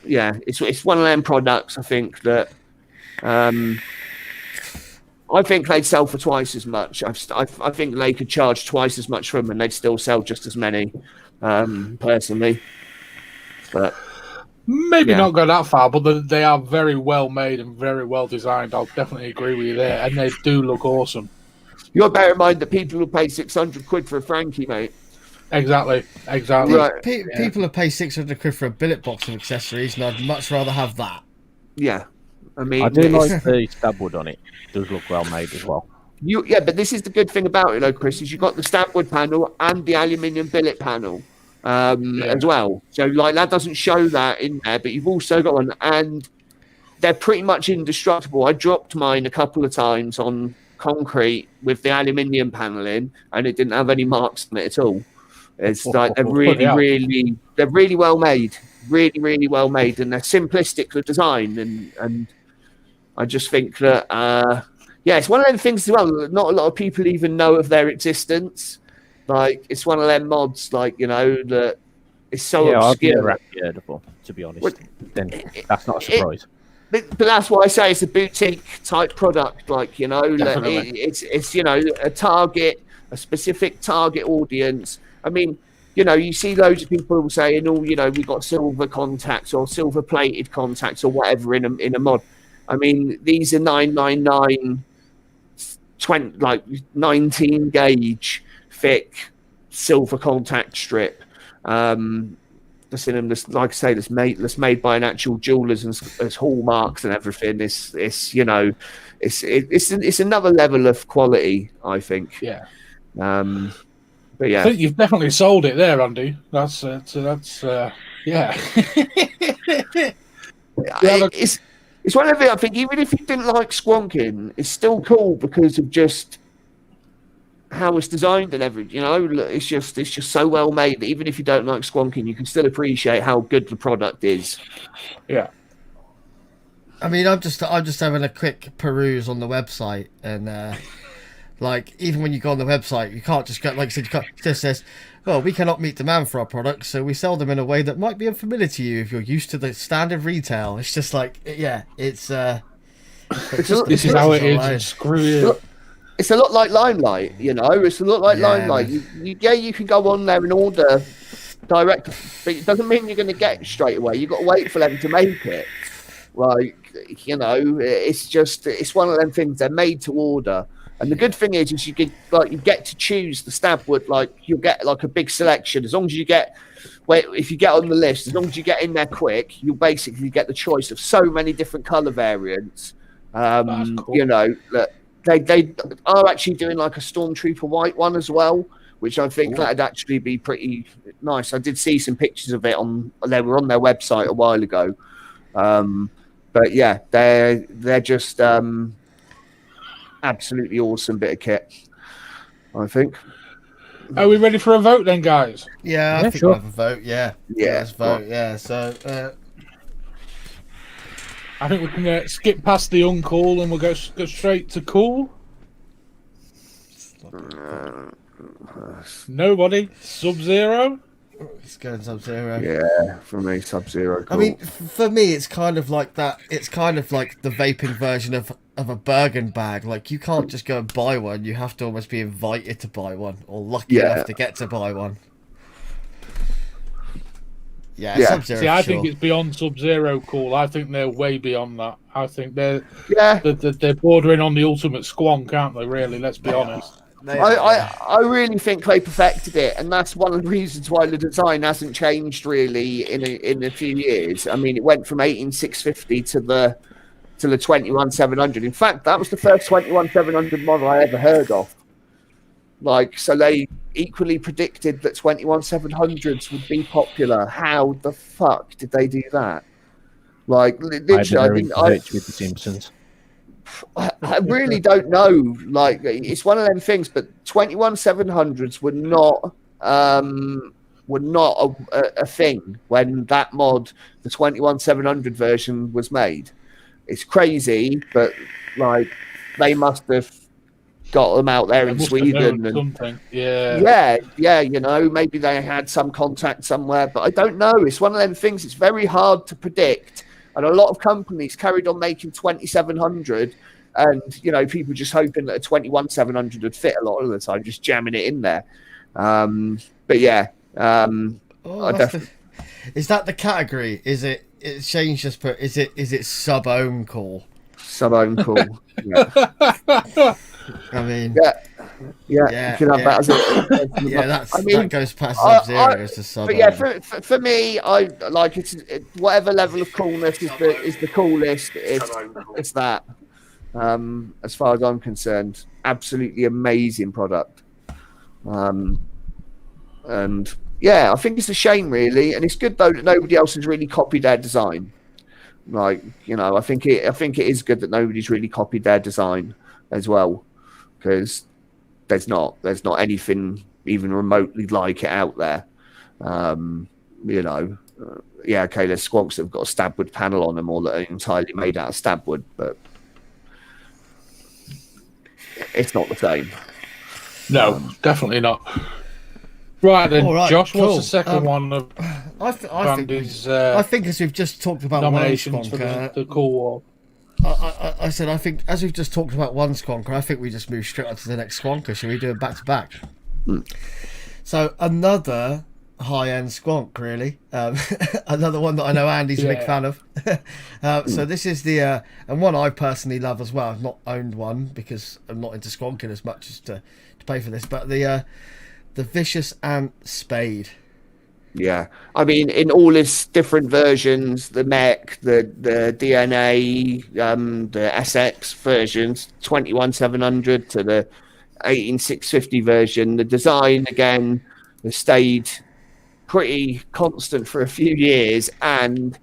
Yeah, it's one of them products. I think that I think they'd sell for twice as much. I think they could charge twice as much for them, and they'd still sell just as many. Personally, but maybe not go that far, but they are very well made and very well designed. I'll definitely agree with you there, and they do look awesome. You got to bear in mind that people will pay 600 quid for a Frankie, mate. Exactly. Right. People have paid 600 quid for a billet box of accessories, and I'd much rather have that. Yeah, I mean, I do like the stab wood on it. It does look well made as well. Yeah, but this is the good thing about it, though, Chris, is you've got the stab wood panel and the aluminium billet panel as well. So, like, that doesn't show that in there, but you've also got one, and they're pretty much indestructible. I dropped mine a couple of times on concrete with the aluminium panel in, and it didn't have any marks on it at all. It's like they're really well made, really well made, and they're simplistic for design, and I just think that it's one of them things as well that not a lot of people even know of their existence. Like, it's one of them mods, like, you know, that is so obscure. I've never actually heard of, to be honest. Then that's not a surprise. But that's why I say it's a boutique type product, like, you know, it's you know, a specific target audience. I mean, you know, you see loads of people saying, "Oh, you know, we got silver contacts or silver plated contacts or whatever in a mod." I mean, these are 999, 20, like 19 gauge thick silver contact strip. in them. That's, like I say, that's made by an actual jewelers and as hallmarks and everything. It's you know, it's another level of quality, I think. Yeah. But yeah, I think you've definitely sold it there, Andy. That's yeah. It's one of the, I think, even if you didn't like squonking, it's still cool because of just how it's designed and everything. You know, it's just so well made that even if you don't like squonking, you can still appreciate how good the product is. Yeah. I mean, I'm just having a quick peruse on the website, and like, even when you go on the website, you can't just go, like I said, it just says, well, we cannot meet demand for our products, so we sell them in a way that might be unfamiliar to you if you're used to the standard retail. It's just like, yeah, it's this is how it is. And screw you. It's a lot like Limelight, you know. It's a lot like Limelight. You can go on there and order direct, but it doesn't mean you're going to get it straight away. You've got to wait for them to make it. Like, you know, it's one of them things. They're made to order. And the good thing is you get to choose the stab wood. Like, you'll get like a big selection as long as you get. If you get on the list, as long as you get in there quick, you'll basically get the choice of so many different color variants. That's cool. You know, they are actually doing like a Stormtrooper white one as well, which I think that'd actually be pretty nice. I did see some pictures of it they were on their website a while ago. But yeah, they're just absolutely awesome bit of kit, I think. Are we ready for a vote then, guys? Yeah, I think sure. we'll have a vote. Yeah, let's vote. Yeah, so I think we can skip past the uncool and we'll go straight to cool. Nobody. Sub-Zero. it's going Sub-Zero. Yeah, for me, Sub-Zero. Cool. I mean, for me, it's kind of like that. It's kind of like the vaping version of a Bergen bag. Like, you can't just go and buy one. You have to almost be invited to buy one or lucky enough to get to buy one. Yeah. Sub-Zero. See, I think it's beyond Sub-Zero cool. I think they're way beyond that. I think they're bordering on the ultimate squonk, aren't they? Really, let's be honest. I really think they perfected it, and that's one of the reasons why the design hasn't changed really in a few years. I mean, it went from 18650 to the 21700. In fact, that was the first 21700 model I ever heard of. Like, so they equally predicted that 21700s would be popular. How the fuck did they do that? Like, literally, I with the Simpsons. I really don't know. Like, it's one of them things, but 21700s were not a thing when that mod, the 21700 version, was made. It's crazy, but like, they must have got them out there in Sweden and something. Yeah, you know, maybe they had some contact somewhere, but I don't know. It's one of them things. It's very hard to predict. And a lot of companies carried on making 2700, and you know, people just hoping that a 21700 would fit a lot of the time, just jamming it in there. But yeah, is that the category? Is it? Shane's just put. Is it sub-ohm call? Sub-ohm call. Yeah. I mean, yeah, you can have that as a, that goes past Sub-Zero as a sub. But yeah, for me, I like it. Whatever level of coolness is the coolest. It's that. As far as I'm concerned, absolutely amazing product. And yeah, I think it's a shame, really, and it's good though that nobody else has really copied their design. Like, you know, I think it is good that nobody's really copied their design as well, because there's not anything even remotely like it out there. You know, okay, there's squonks that have got a stab wood panel on them, or that are entirely made out of stab wood, but it's not the same. No, definitely not. Right then, Josh, cool. What's the second one of I think as we've just talked about nominations one squonker, for the cool wall? I said, I think as we've just talked about one squonker, I think we just move straight on to the next squonker. Shall we do it back to back? So another high-end squonk, really. Another one that I know Andy's a big fan of. So this is the and one I personally love as well. I've not owned one because I'm not into squonking as much as to pay for this, but the Vicious Ant Spade. Yeah, I mean, in all its different versions, the mech, the DNA, the SX versions, 21700 to the 18650 version, the design again has stayed pretty constant for a few years, and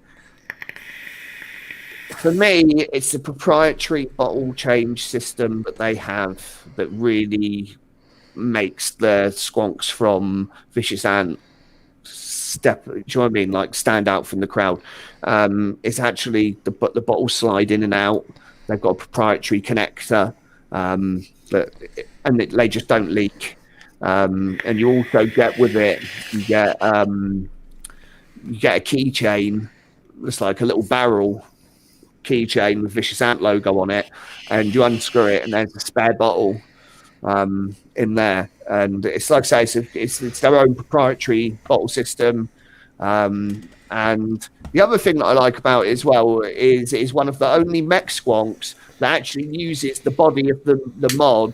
for me, it's the proprietary bottle change system that they have that really makes the squonks from Vicious Ant do you know what I mean? Like stand out from the crowd. It's actually the bottle slide in and out. They've got a proprietary connector, they just don't leak. And you also get with it, you get a keychain. It's like a little barrel keychain with Vicious Ant logo on it, and you unscrew it, and there's a spare bottle in there. And it's like I say, it's their own proprietary bottle system. And the other thing that I like about it as well is it is one of the only mech squonks that actually uses the body of the mod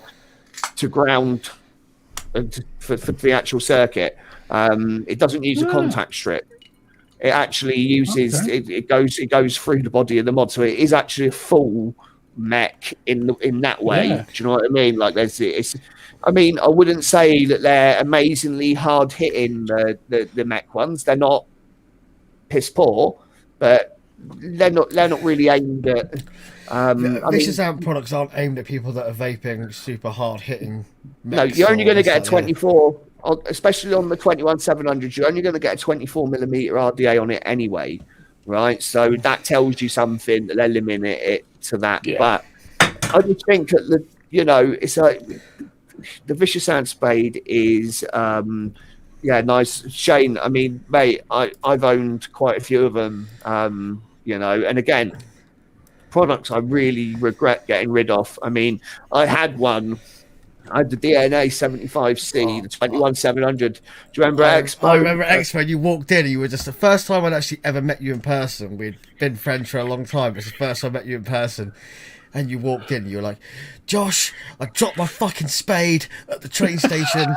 to ground for the actual circuit. It doesn't use a contact strip. It actually uses it goes through the body of the mod, so it is actually a full mech in that way. Do you know what I mean? Like I wouldn't say that they're amazingly hard hitting the mech ones. They're not piss poor, but they're not really aimed at. Vicious Ant products aren't aimed at people that are vaping super hard hitting. No, you're only going to get a 24, especially on the 21700. You're only going to get a 24mm RDA on it anyway, right? So that tells you something that they're limiting it to that. Yeah. But I just think that it's like the Vicious Ant Spade is nice. Shane, I mean, mate, I've owned quite a few of them, and again, products I really regret getting rid of. I mean, I had one. I had the DNA 75C, the 21700. Do you remember Expo? I remember Expo. You walked in, and you were just the first time I'd actually ever met you in person. We'd been friends for a long time, but it's the first time I met you in person. And you walked in, and you were like, Josh, I dropped my fucking spade at the train station,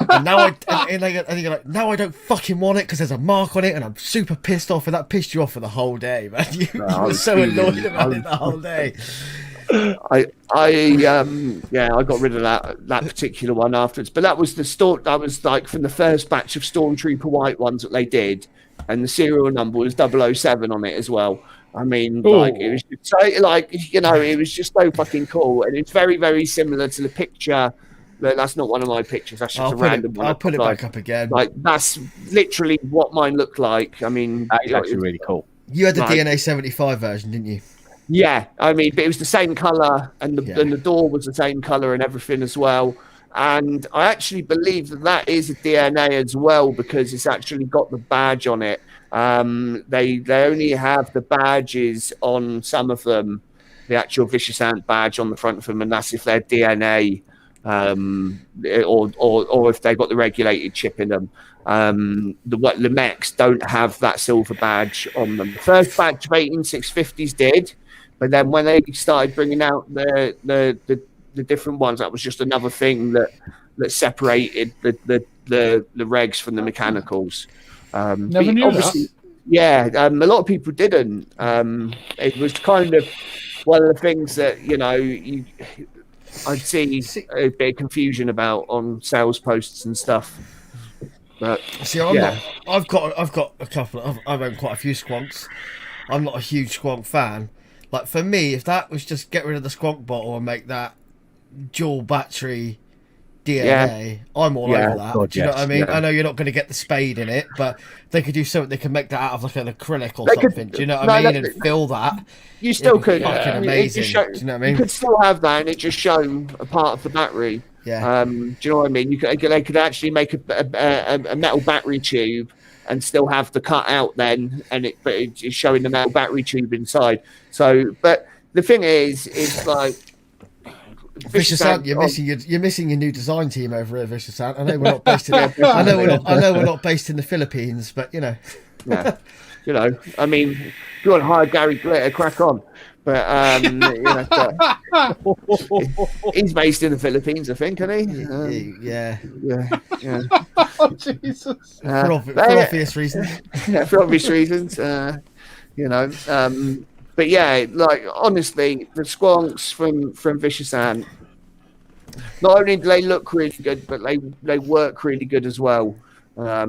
and now you're like, now I don't fucking want it because there's a mark on it, and I'm super pissed off, and that pissed you off for the whole day, man. You were so annoyed about it the whole day. I got rid of that particular one afterwards, but that was like from the first batch of Stormtrooper white ones that they did, and the serial number was 007 on it as well. I mean, like it was just so, it was just so fucking cool, and it's very, very similar to the picture. That's not one of my pictures. That's just a random one. I'll put it back up again. Like that's literally what mine looked like. I mean, that is actually really cool. You had the DNA 75 version, didn't you? Yeah, I mean, but it was the same color, and the door was the same color and everything as well. And I actually believe that is a DNA as well, because it's actually got the badge on it. They only have the badges on some of them, the actual Vicious Ant badge on the front of them, and that's if they're DNA, or if they've got the regulated chip in them. The mechs don't have that silver badge on them. The first batch of 18650s did, but then when they started bringing out the different ones, that was just another thing that separated the regs from the mechanicals. Never knew that. Yeah, a lot of people didn't. It was kind of one of the things that I'd see a bit of confusion about on sales posts and stuff. But see, I've got a couple. I've owned quite a few squonks. I'm not a huge squonk fan. Like for me, if that was just get rid of the squonk bottle and make that dual battery DNA, I'm all over that. God, do you know what I mean? I know you're not going to get the spade in it, but they could do something. They could make that out of like an acrylic or something. Do you know what I mean? And fill that. You still could. Fucking amazing. Do you know what I mean? You could still have that, and it just show a part of the battery. Yeah. Do you know what I mean? They could actually make a metal battery tube and still have the cut out then, but it's showing the metal battery tube inside. So, but the thing is like Vicious Ant, you're missing your new design team over at Vicious Ant. I know we're not based in. I know we're not based in the Philippines, but yeah, I mean, if you want to hire Gary Glitter, crack on. But he's based in the Philippines, I think, isn't he? Yeah. Yeah. Oh, Jesus. For obvious reasons. Yeah, for obvious reasons. But yeah, like honestly, the squonks from Vicious Ant, not only do they look really good, but they work really good as well. I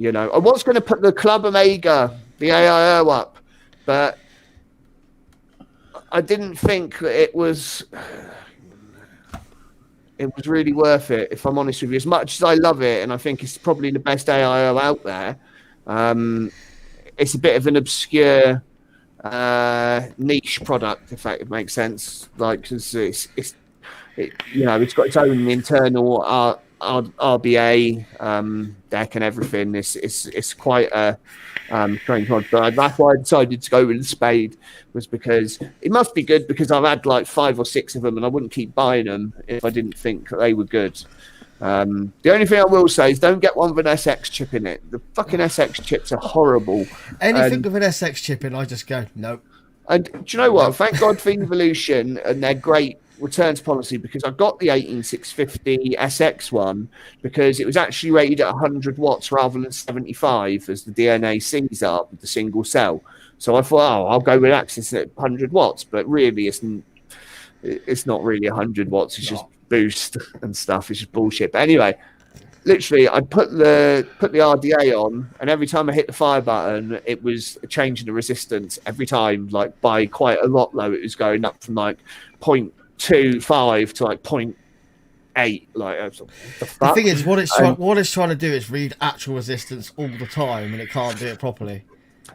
was going to put the Club Omega, the AIO up, but I didn't think that it was really worth it, if I'm honest with you. As much as I love it, and I think it's probably the best AIO out there, it's a bit of an obscure niche product, if that makes sense. Like, cause it's got its own internal RBA deck and everything. It's quite a strange one. But that's why I decided to go with the Spade, was because it must be good, because I've had like 5 or 6 of them, and I wouldn't keep buying them if I didn't think that they were good. The only thing I will say is don't get one with an SX chip in it. The fucking SX chips are horrible. Anything with an SX chip in, I just go, nope. And do you know what? Thank God for Evolution and their great returns policy, because I got the 18650 SX one because it was actually rated at 100 watts rather than 75 as the DNA Cs are with the single cell. So I thought, I'll go with Axis at 100 watts, but really it's not really 100 watts. It's just boost and stuff. It's just bullshit. But anyway, literally, I put the RDA on, and every time I hit the fire button, it was changing the resistance every time, like by quite a lot. Though it was going up from like 0.25 to like 0.8. Like the thing is, what it's trying to do is read actual resistance all the time, and it can't do it properly.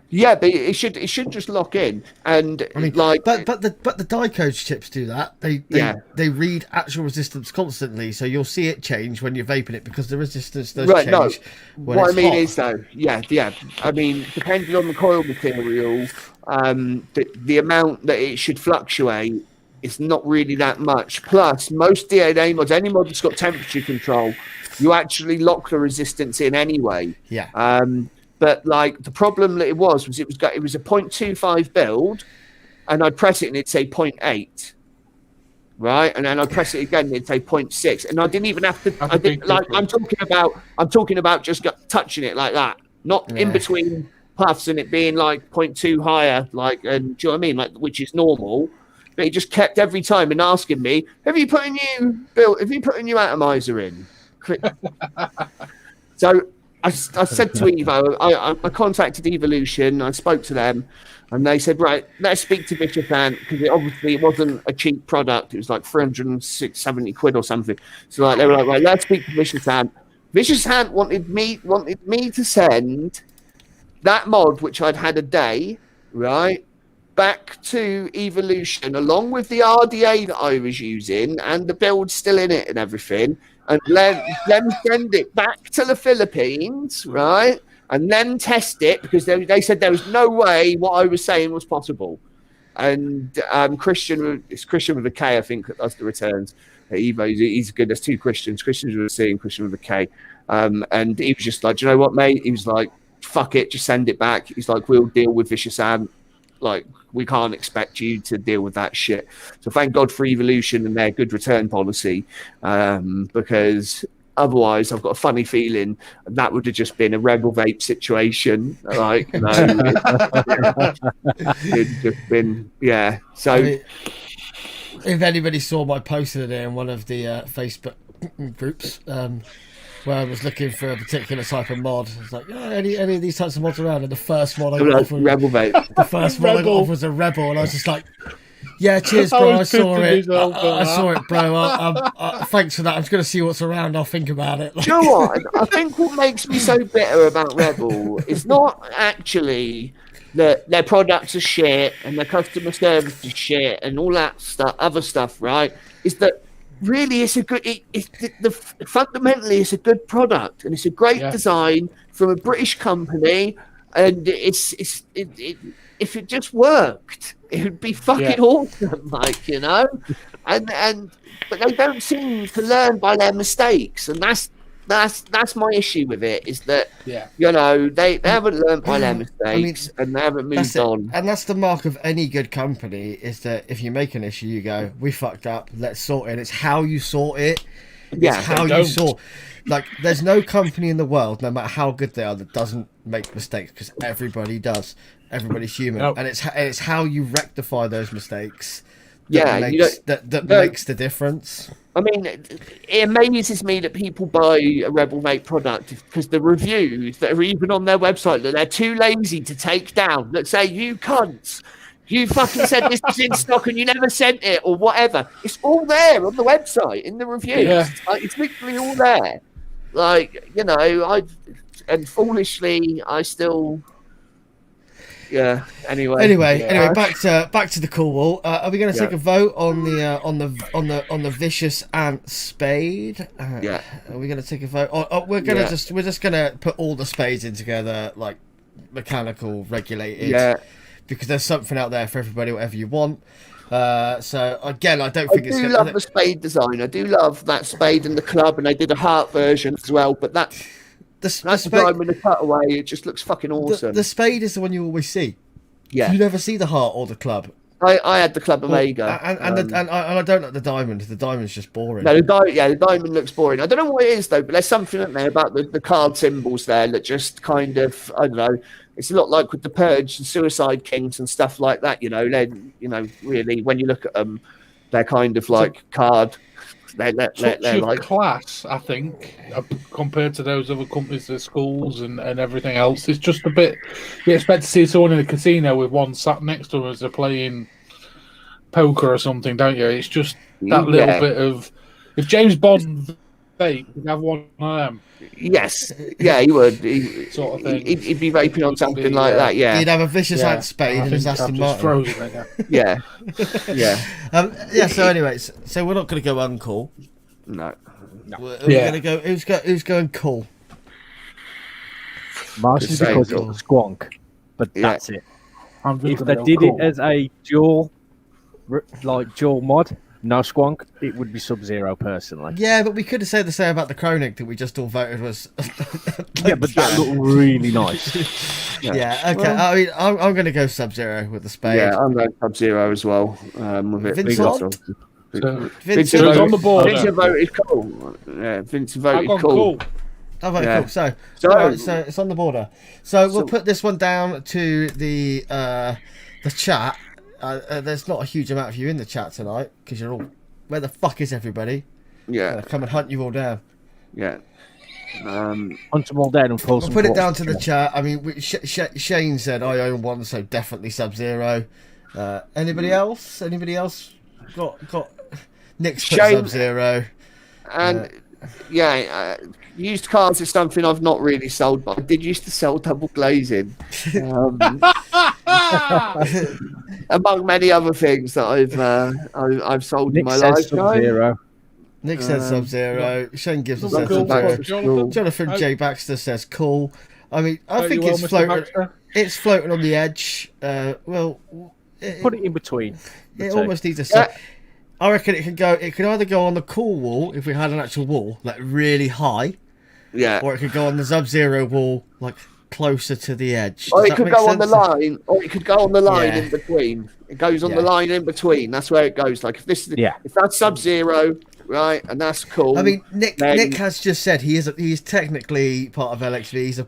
Yeah, but it should just lock in, and I mean, like, but the die code chips do that. They read actual resistance constantly, so you'll see it change when you're vaping it, because the resistance does change. No, when what it's I mean hot. is though, yeah. I mean, depending on the coil material, the amount that it should fluctuate is not really that much. Plus, most DNA mods, any mod that's got temperature control, you actually lock the resistance in anyway. Yeah. But like the problem that it was a 0.25 build, and I'd press it and it'd say 0.8, right? And then I'd press it again and it'd say 0.6, and I didn't even have to. I'm talking about just touching it like that, not in between puffs, and it being like 0.2 higher, like, and do you know what I mean? Like, which is normal. But it just kept every time and asking me, "Have you put a new atomizer in?" So I said to Evo, I contacted Evolution, I spoke to them, and they said, right, let's speak to Vicious Ant, because it wasn't a cheap product. It was like 370 quid or something. So like, they were like, right, let's speak to Vicious Ant. Vicious Ant wanted me to send that mod, which I'd had a day, right, back to Evolution, along with the RDA that I was using, and the build still in it and everything, and then send it back to the Philippines, right? And then test it, because they said there was no way what I was saying was possible. And Christian with a K, I think, that does the returns. Evo, he's good. There's 2 Christians. Christian with a C and Christian with a K. And he was just like, do you know what, mate? He was like, fuck it, just send it back. He's like, we'll deal with Vicious Ant. Like, we can't expect you to deal with that shit. So thank God for Evolution and their good return policy, because otherwise I've got a funny feeling that would have just been a Rebel Vape situation. Like, it'd just been, yeah. So, I mean, if anybody saw my post today in one of the Facebook groups, where I was looking for a particular type of mod, I was like, any of these types of mods around, and the first mod I got off was Rebel Vape. The first mod I got off was a Rebel, and I was just like, yeah, cheers, bro. I saw it. I saw it, bro. Thanks for that. I'm just going to see what's around. I'll think about it. Do you know what? I think what makes me so bitter about Rebel is not actually that their products are shit and their customer service is shit and all that stuff, other stuff, right? Is that really it's a good, fundamentally it's a good product, and it's a great design from a British company, and if it just worked, it would be fucking awesome, like, and but they don't seem to learn by their mistakes, and that's my issue with it, is that Yeah. they haven't learned by their mistakes, and they haven't moved on. And that's the mark of any good company, is that if you make an issue, you go, we fucked up, let's sort it. It's how you sort it. Yeah, It's how you sort. Like, there's no company in the world, no matter how good they are, that doesn't make mistakes, because everybody does. Everybody's human, Nope. and it's how you rectify those mistakes Yeah, that makes the difference. I mean, it amazes me that people buy a Rebel Vape product because the reviews that are even on their website, that they're too lazy to take down, that say, you cunts, you fucking said this was in stock and you never sent it, or whatever. It's all there on the website in the reviews. Yeah. Like, it's literally all there. Like, and foolishly, I still... Yeah. Anyway, back to the cool wall. Are we going to take a vote on the vicious ant spade? Yeah. Are we going to take a vote? We're just going to put all the spades in together, like mechanical, regulated. Yeah. Because there's something out there for everybody, whatever you want. So again, I don't think I do love the spade design. I do love that spade and the club, and they did a heart version as well. But that's the diamond, the cutaway. It just looks fucking awesome. The spade is the one you always see. Yeah, you never see the heart or the club. I had the club Omega, and I don't like the diamond. The diamond's just boring. No, the diamond looks boring. I don't know what it is though, but there's something in there about the card symbols there that just kind of, I don't know. It's a lot like with the Purge and Suicide Kings and stuff like that. They're, really, when you look at them, they're kind of like card. They're like class, I think, compared to those other companies, the schools and everything else. It's just a bit. You expect to see someone in a casino with one sat next to them as they're playing poker or something, don't you? It's just that little bit of. If James Bond vape would have one of them. Yes, yeah, he would. Sort of thing. He'd be vaping on something like that. Yeah, he'd have a vicious ant spade and his Aston Martin. Yeah. So, anyways, so we're not going to go uncool. No. We're going to go. Who's going cool? Marshall's because it's a squonk, but that's it. If they did it as a dual mod, no squonk, it would be Sub-Zero personally. Yeah, but we could have said the same about the Chronic that we just all voted was. Yeah, but that looked really nice. Yeah, okay. Well, I mean, I'm going to go Sub-Zero with the spade. Yeah, I'm going Sub-Zero as well. With it. Vincent? Vincent on the board. Vincent voted cool. Yeah, Vincent voted cool. I voted cool. So it's on the border. So we'll put this one down to the chat. There's not a huge amount of you in the chat tonight because you're all. Where the fuck is everybody? Yeah, come and hunt you all down. Yeah, hunt them all down and pull some. We'll put it down to the chat. I mean, Shane said I own one, so definitely Sub-Zero. Anybody else? Anybody else got Nick's put Sub-Zero? And used cars is something I've not really sold, but I did used to sell double glazing. Among many other things that I've sold in my lifetime. Nick said Sub-Zero. Shane gives us Sub-Zero. Jonathan J. Baxter says cool. I mean, I think it's floating. It's floating on the edge. Put it in between. It almost needs a set. I reckon it can go. It could either go on the cool wall if we had an actual wall, like really high. Yeah. Or it could go on the Sub-Zero wall, like closer to the edge. Or it could go on the line. Or it could go on the line in between. It goes on the line in between. That's where it goes. Like if that's Sub-Zero, right, and that's cool. I mean, Nick has just said he's technically part of LXV. So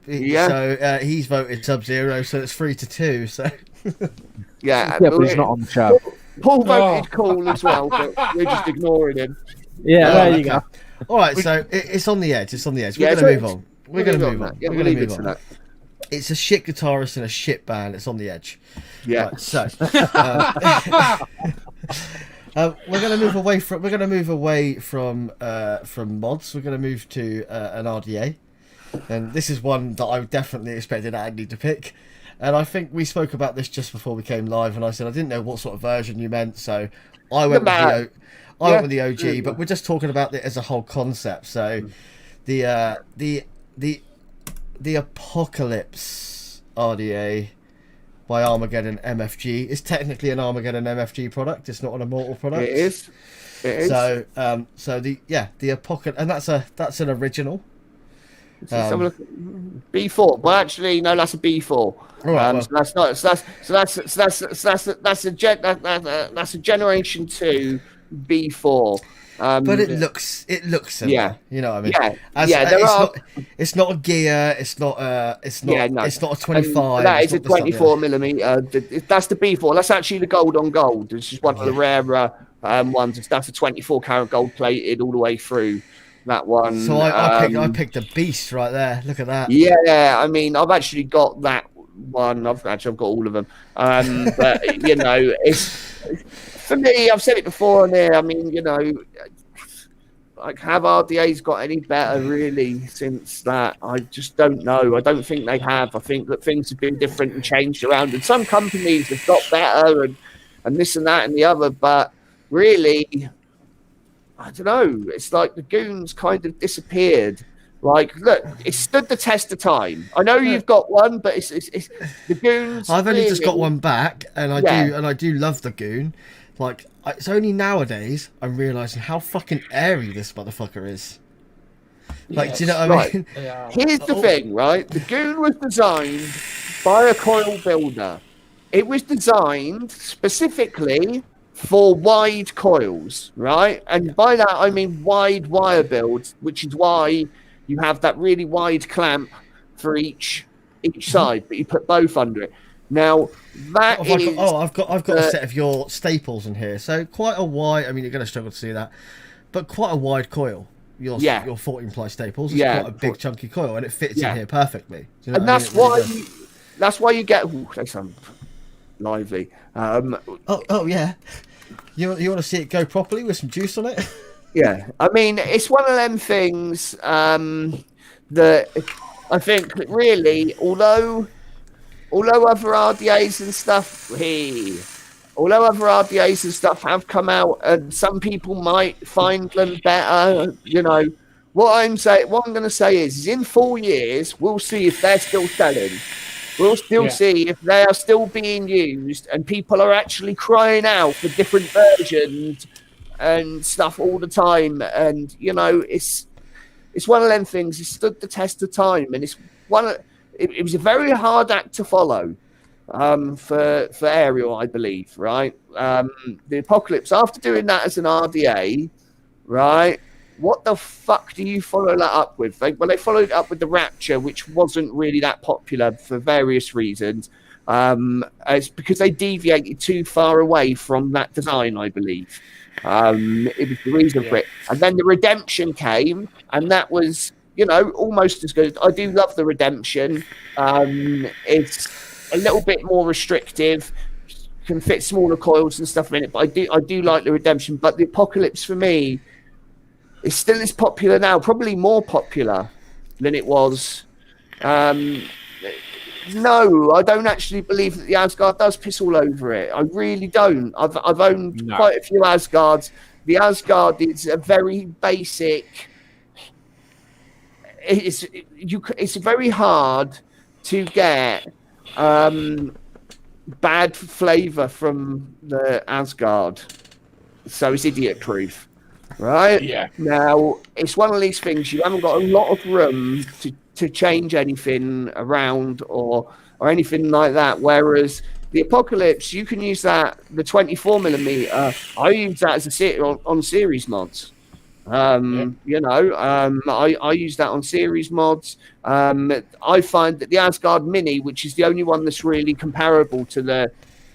he's voted Sub-Zero, so it's 3-2. So yeah, but he's not on the show. Paul voted cool as well, but we're just ignoring him. Yeah, there you go. All right, so it's on the edge. It's on the edge. We're going to move on. We're going to move on. We're going to move on. It's a shit guitarist and a shit band. It's on the edge. Yeah. Right, so we're going to move away from. We're going to move away from mods. We're going to move to an RDA, and this is one that I definitely expected Andy to pick. And I think we spoke about this just before we came live, and I said I didn't know what sort of version you meant, so I went with the OG. But we're just talking about it as a whole concept. So the Apocalypse RDA by Armageddon MFG is technically an Armageddon MFG product. It's not an Immortal product. It is. So the Apocalypse, and that's an original. Let's have a look at B4. Well, actually, no, that's a B4. All right, well. So that's not. That's a generation 2 B4. But it looks similar. Yeah. You know what I mean? Yeah. It's not a gear. It's not it's not a 25. That it's is a not this, that, 24 millimeter. That's the B4. That's actually the gold on gold. This is one of the rarer ones. That's a 24 karat gold plated all the way through. That one. So I picked a beast right there. Look at that. Yeah, I mean, I've actually got that one. I've got all of them. But you know, it's for me. I've said it before on there. I mean, you know, like, have RDAs got any better really since that? I just don't know. I don't think they have. I think that things have been different and changed around, and some companies have got better and this and that and the other. But really, I don't know. It's like the goons kind of disappeared. Like, look, it stood the test of time. I know you've got one, but it's the goons. I've only just got one back, and I do love the goon. Like, it's only nowadays I'm realizing how fucking airy this motherfucker is. Like, do you know what I mean? Yeah. Here's the thing, right? The goon was designed by a coil builder. It was designed specifically for wide coils, right? And by that I mean wide wire builds, which is why you have that really wide clamp for each side, but you put both under it. Now that I've got a set of your staples in here, so quite a wide. I mean, you're going to struggle to see that, but quite a wide coil. Your 14-ply staples is quite a big chunky coil, and it fits in here perfectly. Do you know and what I mean? that's why you get. Ooh, they sound lively. Oh yeah. You want to see it go properly with some juice on it? Yeah, I mean, it's one of them things that I think that really, although other RDAs and stuff, have come out, and some people might find them better, you know, what I'm going to say is in 4 years we'll see if they're still selling. We'll still see if they are still being used, and people are actually crying out for different versions and stuff all the time. And you know, it's one of them things. It stood the test of time, and it was a very hard act to follow for Ariel, I believe. Right, the Apocalypse, after doing that as an RDA, right. What the fuck do you follow that up with? They followed it up with the Rapture, which wasn't really that popular for various reasons. It's because they deviated too far away from that design, I believe. It was the reason for it. And then the Redemption came, and that was, you know, almost as good. I do love the Redemption. It's a little bit more restrictive, can fit smaller coils and stuff in it, but I do like the Redemption. But the Apocalypse, for me, it still is popular now, probably more popular than it was. No, I don't actually believe that the Asgard does piss all over it. I really don't. I've owned quite a few Asgards. The Asgard is a very basic. It's very hard to get bad flavour from the Asgard, so it's idiot proof. Right? Yeah. Now, it's one of these things, you haven't got a lot of room to change anything around or anything like that. Whereas the Apocalypse, you can use that, the 24 millimeter. I use that as on series mods. You know, I use that on series mods. I find that the Asgard Mini, which is the only one that's really comparable to the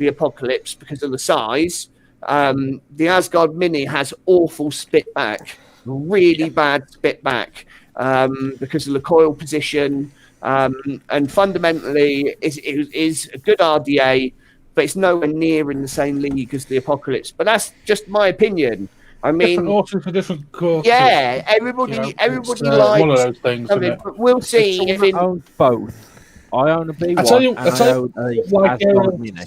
Apocalypse because of the size, the Asgard Mini has awful spit back, really bad spit back, because of the coil position, and fundamentally it is a good RDA, but it's nowhere near in the same league as the Apocalypse. But that's just my opinion. I mean, different horses for different courses. Yeah, everybody likes one of those things. But we'll see if I own both. I own a B1 and I own a Asgard Mini.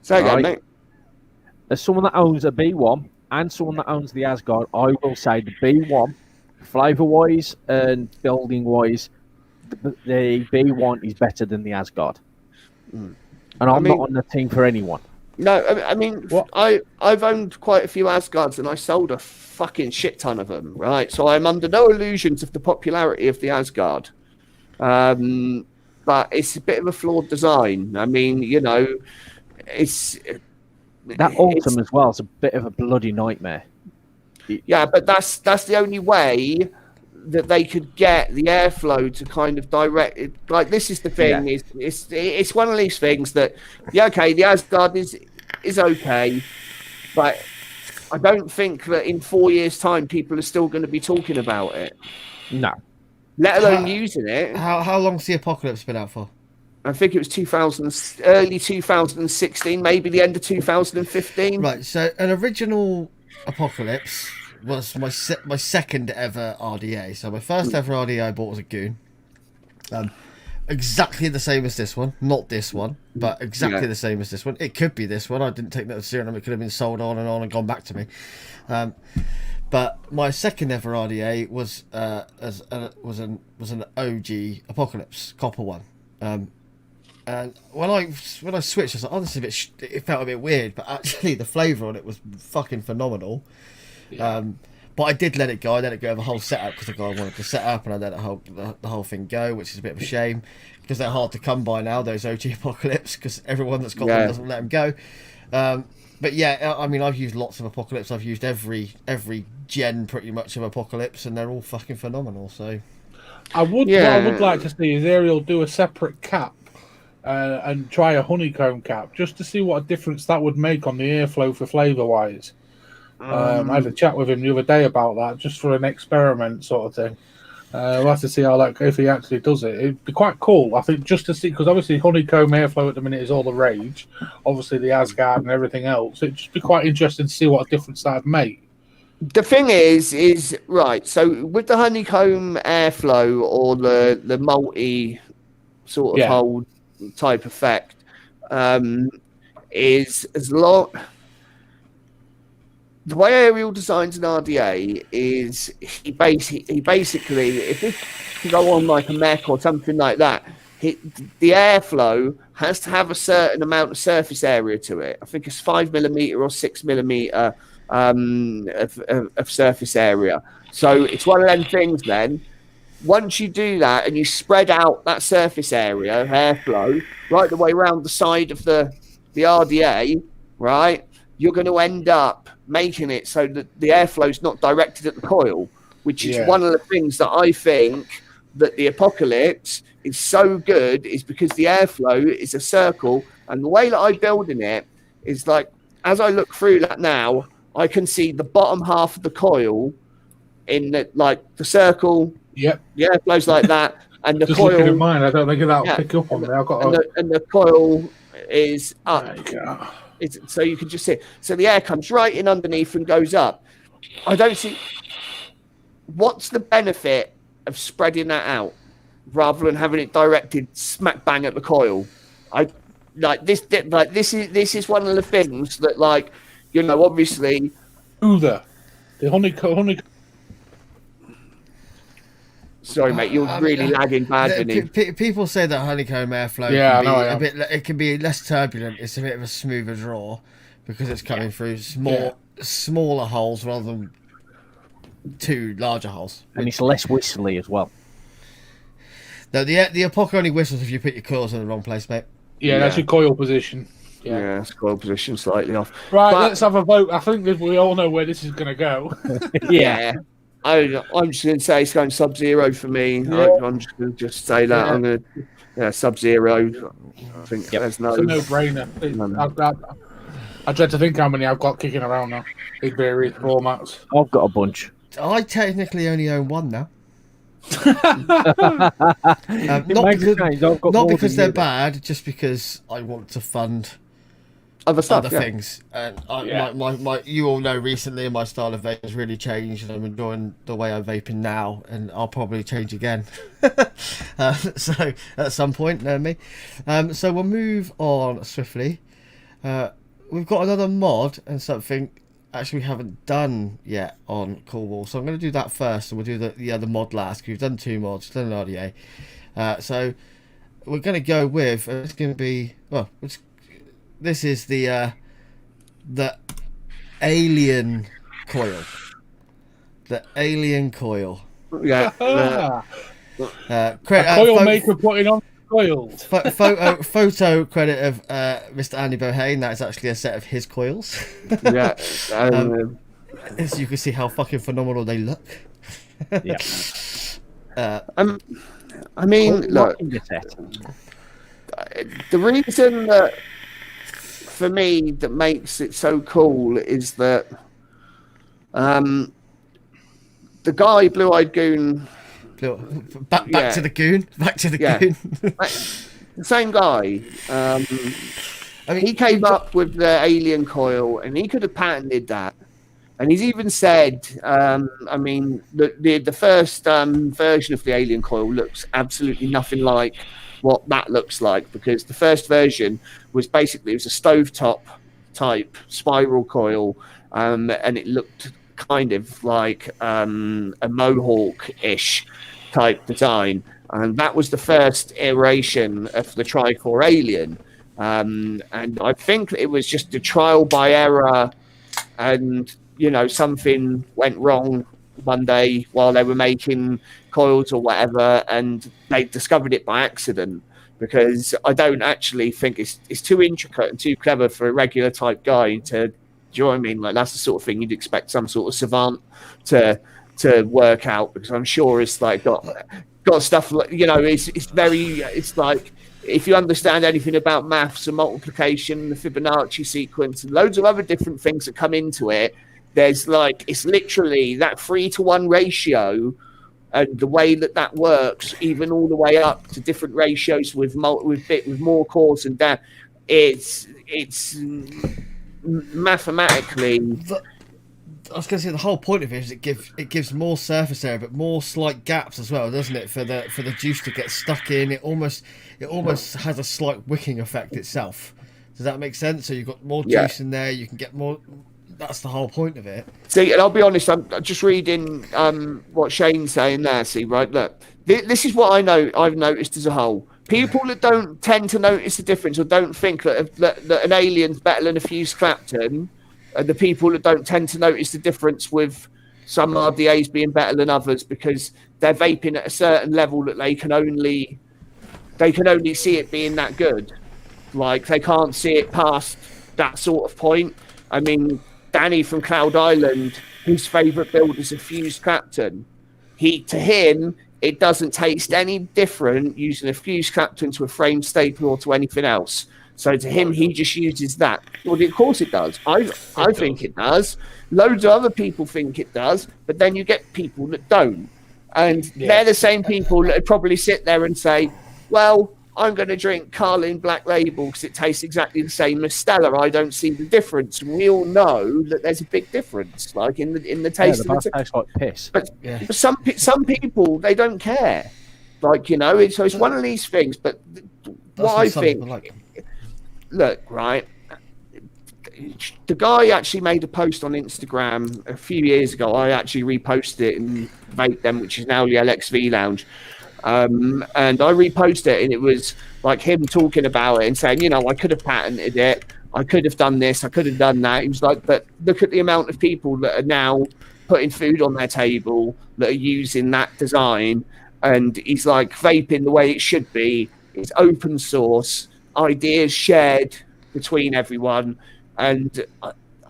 Say again, mate. As someone that owns a B1 and someone that owns the Asgard, I will say the B1, flavour-wise and building-wise, the B1 is better than the Asgard. And I'm not on the team for anyone. No, I mean, What? I've owned quite a few Asgards and I sold a fucking shit ton of them, right? So I'm under no illusions of the popularity of the Asgard. But it's a bit of a flawed design. I mean, you know, it's That Autumn as well is a bit of a bloody nightmare. yeah, but that's the only way that they could get the airflow to kind of direct it. Like, this is the thing, it's one of these things that, yeah, okay, the Asgard is okay, but I don't think that in 4 years' time people are still going to be talking about it, No. let alone using it. How long's the Apocalypse been out for? I think it was early 2016, maybe the end of 2015. Right, so an original Apocalypse was my second ever RDA. So my first ever RDA I bought was a Goon. Exactly the same as this one. Not this one, but exactly the same as this one. It could be this one. I didn't take that serious. It could have been sold on and gone back to me. But my second ever RDA was an OG Apocalypse copper one. And when I switched, I was like, "Oh, this is a bit." It felt a bit weird, but actually, the flavour on it was fucking phenomenal. Yeah. But I did let it go. I let it go over the whole setup because the guy wanted to set up, and I let the whole thing go, which is a bit of a shame because they're hard to come by now. Those OG Apocalypse, because everyone that's got them doesn't let them go. But yeah, I mean, I've used lots of Apocalypse. I've used every gen pretty much of Apocalypse, and they're all fucking phenomenal. So What I would like to see is Ariel do a separate cap and try a honeycomb cap just to see what a difference that would make on the airflow for flavour wise. I had a chat with him the other day about that, just for an experiment sort of thing. We'll have to see how if he actually does it. It'd be quite cool, I think, just to see, because obviously honeycomb airflow at the minute is all the rage. Obviously the Asgard and everything else. It'd just be quite interesting to see what a difference that'd make. The thing is right. So with the honeycomb airflow or the multi sort of hold type effect, is as long. The way Ariel designs an RDA is he basically, if it can go on like a mech or something like that, the airflow has to have a certain amount of surface area to it. I think it's 5mm or 6mm of surface area. So it's one of them things then. Once you do that and you spread out that surface area, airflow, right the way around the side of the RDA, right, you're going to end up making it so that the airflow is not directed at the coil, which is one of the things that I think that the Apocalypse is so good, is because the airflow is a circle, and the way that I'm building it is like, as I look through that now, I can see the bottom half of the coil in the circle. Yep. The airflow's like that, and the just coil. Looking at mine, I don't think that'll pick up on there. And the coil is up. There you go. So you can just see it. So the air comes right in underneath and goes up. I don't see what's the benefit of spreading that out rather than having it directed smack bang at the coil. This is one of the things that, like, you know, obviously the honeycomb. Sorry, mate, you're really lagging badly. People say that honeycomb airflow can be less turbulent. It's a bit of a smoother draw because it's coming through smaller holes rather than two larger holes. And it's less whistly as well. No, the Apoc only whistles if you put your coils in the wrong place, mate. Yeah, that's your coil position. Yeah, it's coil position slightly off. Right, let's have a vote. I think that we all know where this is going to go. Yeah. I'm just going to say it's going Sub-Zero for me. Yeah. I'm just going to say that. I'm going to Sub-Zero. I think there's no... It's a no-brainer. I dread to think how many I've got kicking around now in various formats. I've got a bunch. I technically only own one now. Not because they're bad, just because I want to fund other things. And you all know recently my style of vape has really changed, and I'm enjoying the way I'm vaping now, and I'll probably change again. So at some point, know me. So we'll move on swiftly. We've got another mod and something actually we haven't done yet on Cornwall, so I'm going to do that first, and we'll do the other mod last, because we've done two mods, done an RDA. So we're going to go with, it's going to be, this is the the alien coil. The alien coil. Yeah. Coil maker putting on coils. Photo credit of Mr. Andy Bohane. That's actually a set of his coils. Yeah. As you can see how fucking phenomenal they look. Yeah. I mean, look, the reason that for me that makes it so cool is that the guy Blue Eyed Goon, back to the goon, goon. The same guy. I mean, he came up with the alien coil, and he could have patented that. And he's even said, I mean, the first version of the alien coil looks absolutely nothing like what that looks like, because the first version was basically, it was a stovetop type spiral coil, and it looked kind of like a mohawk-ish type design. And that was the first iteration of the Tricore Alien. And I think it was just a trial by error, and something went wrong one day while they were making coils or whatever, and they discovered it by accident, because I don't actually think it's too intricate and too clever for a regular type guy to, do you know what I mean? Like, that's the sort of thing you'd expect some sort of savant to work out, because I'm sure it's like got stuff like, it's like, if you understand anything about maths and multiplication, the Fibonacci sequence, and loads of other different things that come into it, there's like, it's literally that 3-to-1 ratio, and the way that works, even all the way up to different ratios with more cores and that, it's mathematically. I was going to say, the whole point of it is it gives more surface area, but more slight gaps as well, doesn't it? For the juice to get stuck in, it almost has a slight wicking effect itself. Does that make sense? So you've got more juice in there, you can get more. That's the whole point of it. See, and I'll be honest, I'm just reading what Shane's saying there. See, right, look, this is what I've noticed as a whole. People that don't tend to notice the difference, or don't think that an alien's better than a fused Clapton, and the people that don't tend to notice the difference with some RDAs being better than others because they're vaping at a certain level that they can only see it being that good. Like, they can't see it past that sort of point. I mean, Danny from Cloud Island, whose favourite build is a fused Clapton, to him, it doesn't taste any different using a fused Clapton to a frame stapler or to anything else. So to him, he just uses that. Well, of course it does. I think it does. Loads of other people think it does, but then you get people that don't. And they're the same people that would probably sit there and say, well, I'm going to drink Carlin Black Label because it tastes exactly the same as Stella. I don't see the difference. We all know that there's a big difference, like in the taste of it. Tastes like piss. But some people, they don't care. Like, it's one of these things. But what I think, look, right, the guy actually made a post on Instagram a few years ago. I actually reposted it in Vape Them, which is now the LXV Lounge. And I reposted it, and it was like him talking about it and saying, I could have patented it, I could have done this, I could have done that. He was like, but look at the amount of people that are now putting food on their table that are using that design. And he's like, vaping the way it should be, it's open source, ideas shared between everyone. And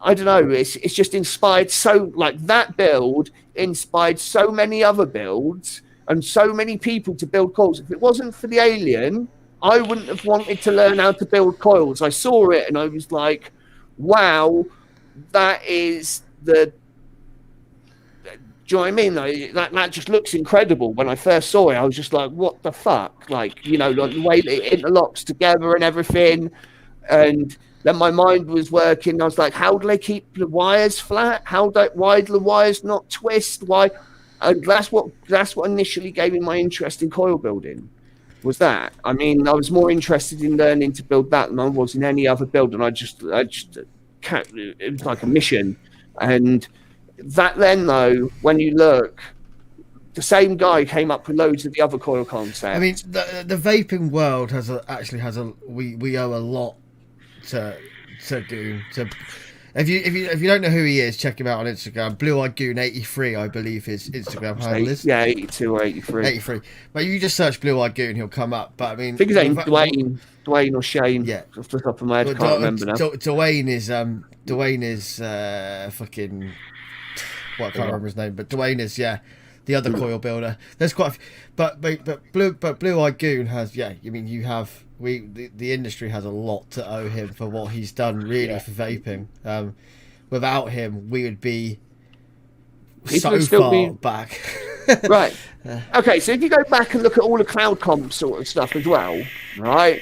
I don't know, it's just inspired that build inspired so many other builds and so many people to build coils. If it wasn't for the alien, I wouldn't have wanted to learn how to build coils. I saw it and I was like, wow, that is the... Do you know what I mean? That just looks incredible. When I first saw it, I was just like, what the fuck? Like, like the way that it interlocks together and everything. And then my mind was working. I was like, how do they keep the wires flat? Why do the wires not twist? Why? And that's what initially gave me my interest in coil building, was that. I mean, I was more interested in learning to build that than I was in any other build, and I just can't, it was like a mission. And that then, though, when you look, the same guy came up with loads of the other coil concepts. I mean, the vaping world we owe a lot to Goon. If you don't know who he is, check him out on Instagram. Blue Eyed Goon 83, I believe his Instagram handle is. Yeah, 82 or 83. 83. But you just search Blue Eyed Goon, he'll come up. But I mean, I think his name's Dwayne or Shane. Yeah, off the top of my head, I can't remember now. Dwayne is fucking. Well, I can't remember his name, but Dwayne is the other coil builder. There's quite a few, but Blue Eyed Goon has I mean the industry has a lot to owe him for what he's done really for vaping. Without him, we would be so far back. Right. Okay, so if you go back and look at all the cloud comp sort of stuff as well, right?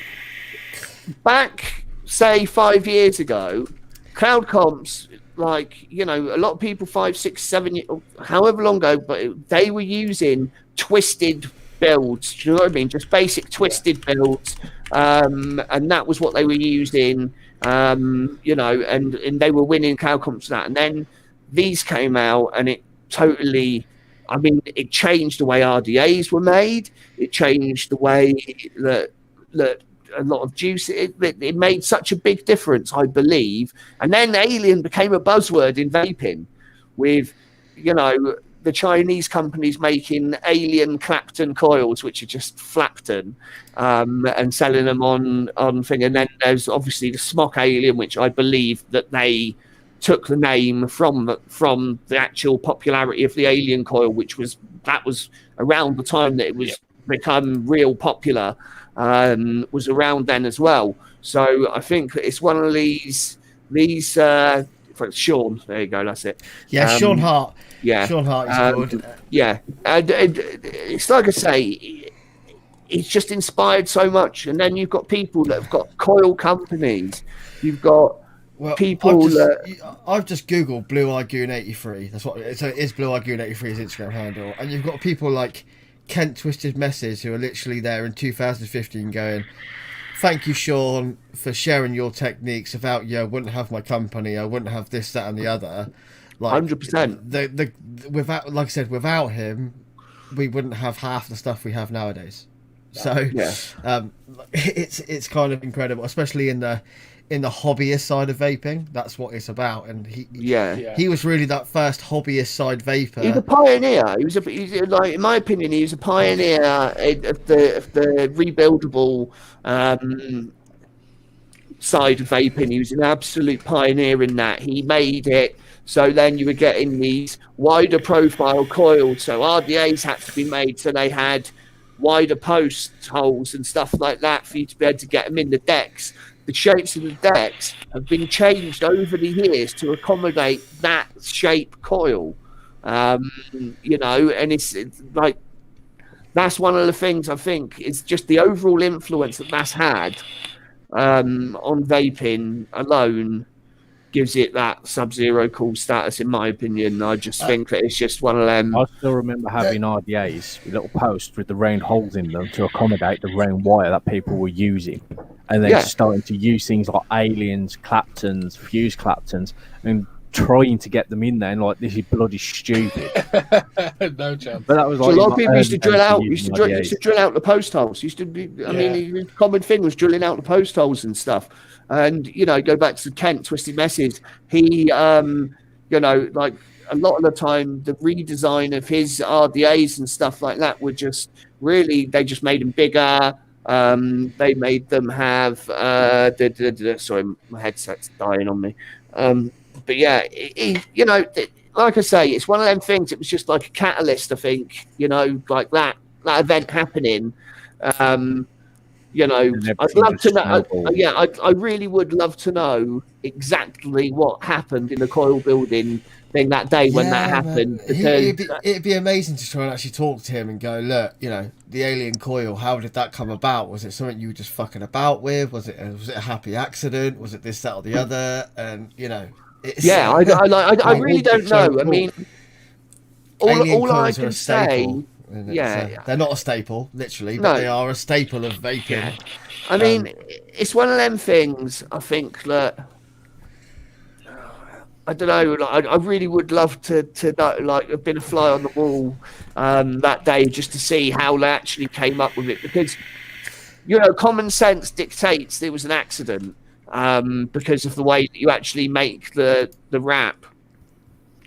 Back, say 5 years ago, cloud comps, like, a lot of people 5, 6, 7 years, however long ago, but they were using twisted builds. Do you know what I mean? Just basic twisted builds, and that was what they were using. And they were winning cloud comps for that. And then these came out, and it totally, I mean, it changed the way RDAs were made. It changed the way that a lot of juice, it made such a big difference, I believe. And then alien became a buzzword in vaping with, the Chinese companies making alien Clapton coils, which are just Flapton, and selling them on thing. And then there's obviously the Smock alien, which I believe that they took the name from the actual popularity of the alien coil, that was around the time that it was become real popular. Was around then as well. So I think it's one of these Sean, there you go, that's it. Yeah, Sean Hart. Yeah. Sean Hart is good. Yeah. And it's like I say, it's just inspired so much. And then you've got people that have got coil companies. You've got people I've just Googled Blue Eyed Goon 83. That's what so it is. Blue Eyed Goon 83's Instagram handle. And you've got people like Kent Twisted Messes who are literally there in 2015 going, thank you, Sean, for sharing your techniques. Without you, I wouldn't have my company. I wouldn't have this, that, and the other. Like 100%. Without, like I said, without him, we wouldn't have half the stuff we have nowadays. So it's kind of incredible, especially in the hobbyist side of vaping. That's what it's about. And he was really that first hobbyist side vapor. He's a pioneer. He's like, in my opinion, he was a pioneer of the rebuildable side of vaping. He was an absolute pioneer in that. He made it so then you were getting these wider profile coils. So RDAs had to be made so they had wider post holes and stuff like that for you to be able to get them in the decks. The shapes of the decks have been changed over the years to accommodate that shape coil. And it's like, that's one of the things I think is just the overall influence that that's had on vaping alone gives it that Sub-Zero cool status, in my opinion. I just think that it's just one of them. I still remember having RDAs with little posts with the round holes in them to accommodate the round wire that people were using. And then starting to use things like aliens, Claptons, fuse Claptons, and trying to get them in there. And like, this is bloody stupid. No chance. But that was like, so a lot of people used to drill out. Used to drill out the post holes. Used to be. I mean, the common thing was drilling out the post holes and stuff. And go back to Kent Twisted Messes. He, like a lot of the time, the redesign of his RDAs and stuff like that were just really. They just made them bigger. They made them have. Sorry, my headset's dying on me. But yeah, like I say, it's one of them things. It was just like a catalyst, I think. Like that event happening. I'd love to know. I really would love to know exactly what happened in the coil building thing that day when that happened. Because it'd be amazing to try and actually talk to him and go, look, the alien coil. How did that come about? Was it something you were just fucking about with? Was it a happy accident? Was it this, that, or the other? And it's, I really don't know. I mean, all I can say. They're not a staple, literally, but they are a staple of vaping. Yeah. I mean, it's one of them things. I think that I don't know. Like, I really would love to know, like, have been a fly on the wall that day just to see how they actually came up with it, because common sense dictates there was an accident. because of the way that you actually make the wrap,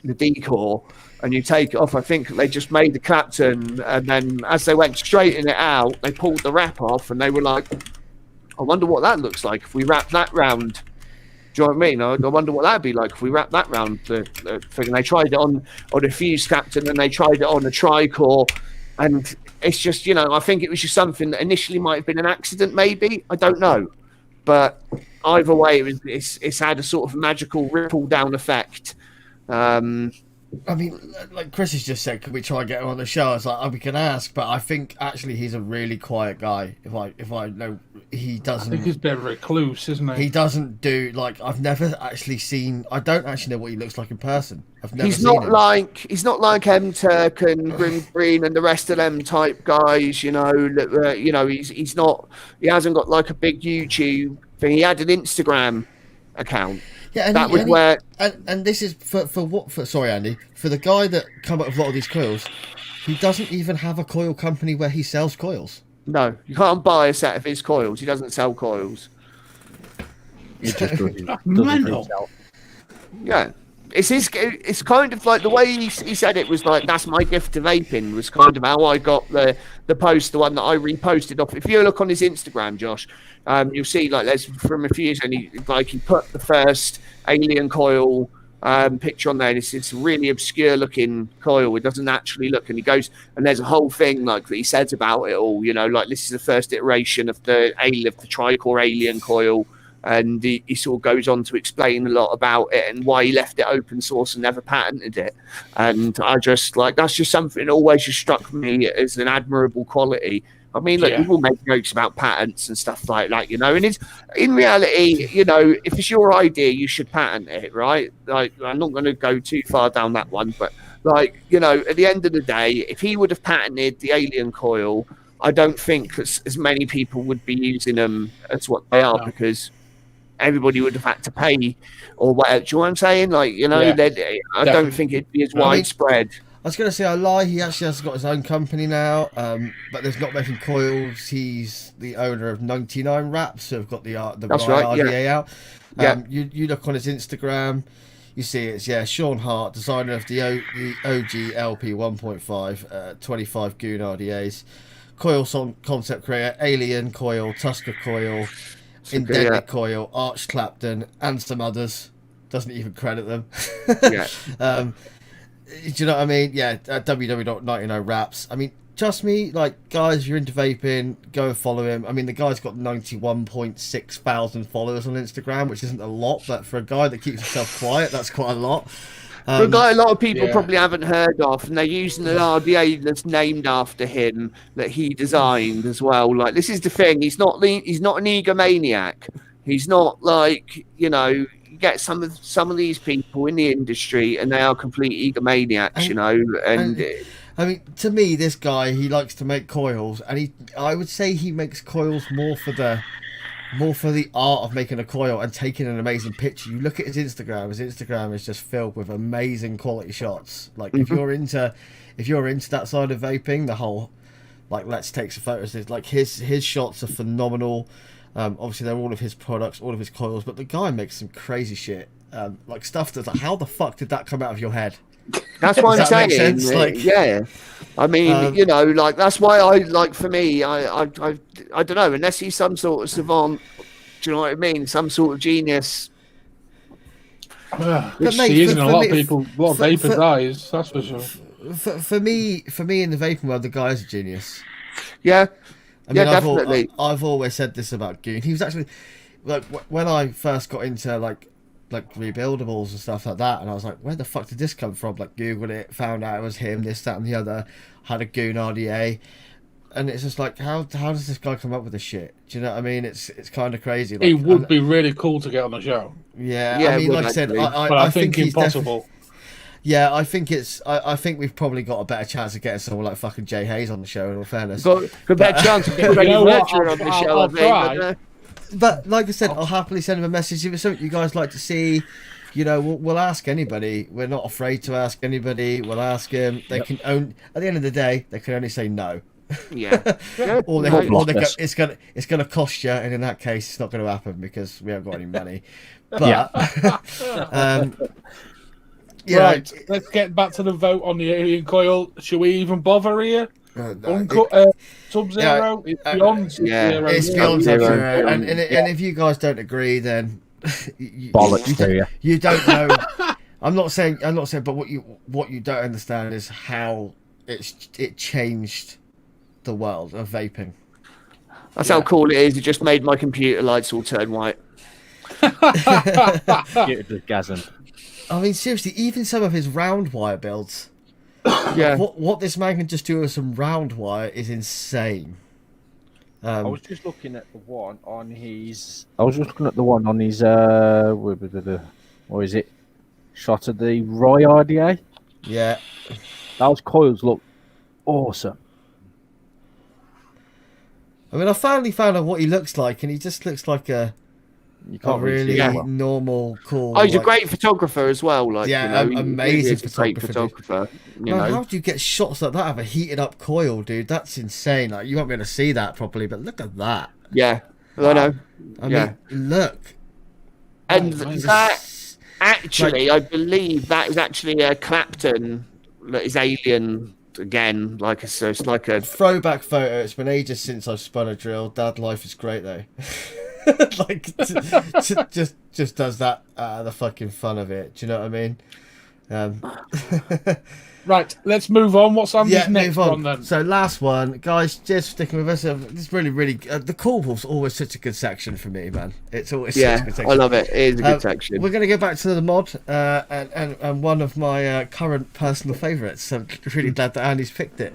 the decor, and you take it off. I think they just made the Clapton, and then as they went straightening it out, they pulled the wrap off, and they were like, I wonder what that looks like if we wrap that round. Do you know what I mean? I wonder what that'd be like if we wrap that round the thing. And they tried it on a fused Clapton, and they tried it on a tricore, and it's just, you know, I think it was just something that initially might have been an accident, maybe. I don't know. But either way, it's had a sort of magical ripple down effect. I mean, like Chris has just said, could we try and get him on the show? I was like, oh, we can ask, but I think actually he's a really quiet guy. If I know, he doesn't. I think he's a bit of a recluse, isn't he? He doesn't do, like, I've never actually seen. I don't actually know what he looks like in person. I've never He's seen not him. like M Turk and Grim Green and the rest of them type guys. You know, he's not. He hasn't got like a big YouTube thing. He had an Instagram account. Yeah, and that was where. And this is for what? Sorry, Andy. For the guy that come up with a lot of these coils, he doesn't even have a coil company where he sells coils. No, you can't buy a set of his coils. He doesn't sell coils. He just doesn't Mental. himself. Yeah. It's kind of like the way he said it was like, that's my gift to vaping, was kind of how I got the post, the one that I reposted off. If you look on his Instagram, Josh, you'll see like there's from a few years, and he put the first alien coil picture on there, and it's a really obscure looking coil. It doesn't actually look, and he goes, and there's a whole thing like that he says about it all, you know, like this is the first iteration of the tricore alien coil. And he sort of goes on to explain a lot about it and why he left it open source and never patented it. And I just like, that's just something that always just struck me as an admirable quality. I mean, look, people make jokes about patents and stuff like that, you know, and it's in reality, you know, if it's your idea, you should patent it, right? Like, I'm not going to go too far down that one, but like, you know, at the end of the day, if he would have patented the alien coil, I don't think as many people would be using them as what they are, because everybody would have had to pay or whatever. Do you know what I'm saying? Like, you know, I don't think it'd be as widespread. I was going to say, I lie, he actually has got his own company now, but there's not making coils. He's the owner of 99 Wraps, who have got the RDA out. You look on his Instagram, you see it's, Sean Hart, designer of the OG LP 1.5, 25 Goon RDAs, coil concept creator, Alien Coil, Tusker Coil, Indented Coil, Arch Clapton, and some others. Doesn't even credit them. Do you know what I mean? Yeah, www.99wraps. I mean, trust me, like, guys, if you're into vaping, go and follow him. I mean, the guy's got 91.6 thousand followers on Instagram, which isn't a lot, but for a guy that keeps himself quiet, that's quite a lot. For a guy a lot of people probably haven't heard of, and they're using an RDA that's named after him, that he designed as well. Like, this is the thing, he's not an egomaniac. He's not like, you know, you get some of these people in the industry and they are complete egomaniacs, you know. And I mean, to me, this guy, he likes to make coils, and I would say he makes coils more for the art of making a coil and taking an amazing picture. You look at his Instagram is just filled with amazing quality shots. Like, if you're into that side of vaping, the whole, like, let's take some photos, like his shots are phenomenal. Obviously they're all of his products, all of his coils, but the guy makes some crazy shit, like stuff that's like, how the fuck did that come out of your head? That's what I'm saying. Like, yeah, I mean, you know, like, that's why for me, I don't know, unless he's some sort of savant, do you know what I mean? Some sort of genius. Which he isn't. A lot of vapor guys, that's for sure. For me, in the vaping world, the guy's a genius. Yeah. I mean, definitely. I've always said this about Goon. He was actually, like, when I first got into like rebuildables and stuff like that, and I was like, where the fuck did this come from? Like, googled it, found out it was him, this, that, and the other. Had a Goon RDA, and it's just like, how does this guy come up with this shit? Do you know what I mean? It's kind of crazy. Like, it would be really cool to get on the show. Yeah, I mean, like I said, I think impossible. Yeah, I think I think we've probably got a better chance of getting someone like fucking Jay Hayes on the show, in all fairness. Got a better chance of getting Freddie Mercury on the show, I'll try. But like I said, I'll happily send him a message. If it's something you guys like to see, you know, we'll ask anybody. We're not afraid to ask anybody. We'll ask him. They can at the end of the day, they can only say no. Yeah. or they, God or they go, bless. it's gonna cost you, and in that case, it's not going to happen because we haven't got any money. But Yeah. you know, Right, let's get back to the vote on the alien coil. Should we even bother here? it- Sub-Zero? Yeah, It's beyond Sub-Zero. it's yeah. beyond Sub-Zero. Sub-Zero, and if you guys don't agree, then Bollocks to you. you don't know. I'm not saying, but what you don't understand is how it changed the world of vaping. That's how cool it is. It just made my computer lights all turn white. Get just gasm. I mean, seriously, even some of his round wire builds. Yeah. What this man can just do with some round wire is insane. I was just looking at the one on his. What is it? Shot of the Roy RDA. Yeah. Those coils look awesome. I mean, I finally found out what he looks like, and he just looks like a really see it. normal, cool. Oh, he's a like- great photographer as well. Like, Yeah, you know, amazing he is a great photographer, photographer. You Man, know, how do you get shots like that out of a heated up coil, dude? That's insane. Like, you won't be able to see that properly, but look at that. yeah, I know. I Yeah. mean, look. And Like, that actually, I believe that is actually a Clapton that is alien again. Like, so it's like a throwback photo. It's been ages since I've spun a drill. Dad life is great though. Like, just does that the fucking fun of it. Do you know what I mean? Right, let's move on. What's Andy's next move on. one then? So last one, guys. Just sticking with us. It's really the Cool Wolf's always such a good section for me, man. It's always such a good section. I love it. It is a good section. We're going to go back to the mod and one of my current personal favourites. I'm really glad that Andy's picked it.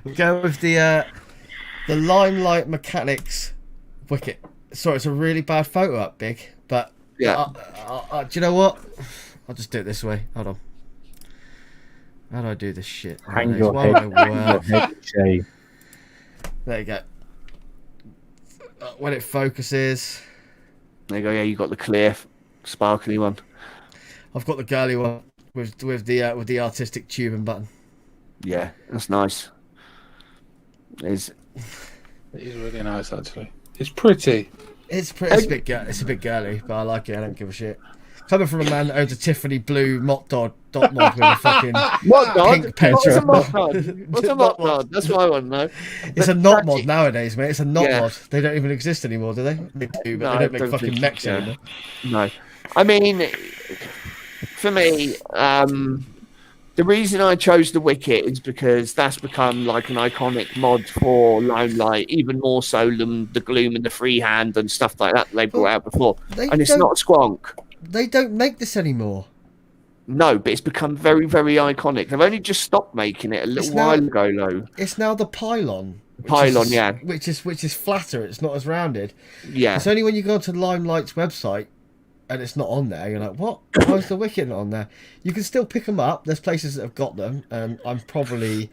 We'll go with the Limelight Mechanics Wicket. Sorry, it's a really bad photo up, Big. But Yeah. do you know what? I'll just do it this way. Hold on. How do I do this shit? Hang There's your one head. way Hang your where- head, Shay. There you go. When it focuses, There you go. Yeah, you got the clear, sparkly one. I've got the girly one with the artistic tubing button. Yeah, that's nice. It is really nice, actually. It's pretty. It's a bit girly, but I like it. I don't give a shit. Coming from a man that owns a Tiffany blue dot mod with a fucking What pink nod? Petra. What's a mod nod? What's a mod nod? That's what I want to know. It's a knot mod nowadays, mate. It's a knot Yeah. mod. They don't even exist anymore, do they? They do, but No, they I don't make don't fucking think- mechs yeah. anymore. No, I mean, for me, the reason I chose the Wicket is because that's become like an iconic mod for Limelight, even more so than the Gloom and the Freehand and stuff like that they brought out before. They And it's don't- not a squonk. They don't make this anymore. No, but it's become very, very iconic. They've only just stopped making it a little It's now- while ago, though. It's now the pylon. Pylon, yeah. Which is flatter. It's not as rounded. Yeah. It's only when you go to Limelight's website and it's not on there, you're like, what? Why is the Wicket not on there? You can still pick them up. There's places that have got them, and I'm probably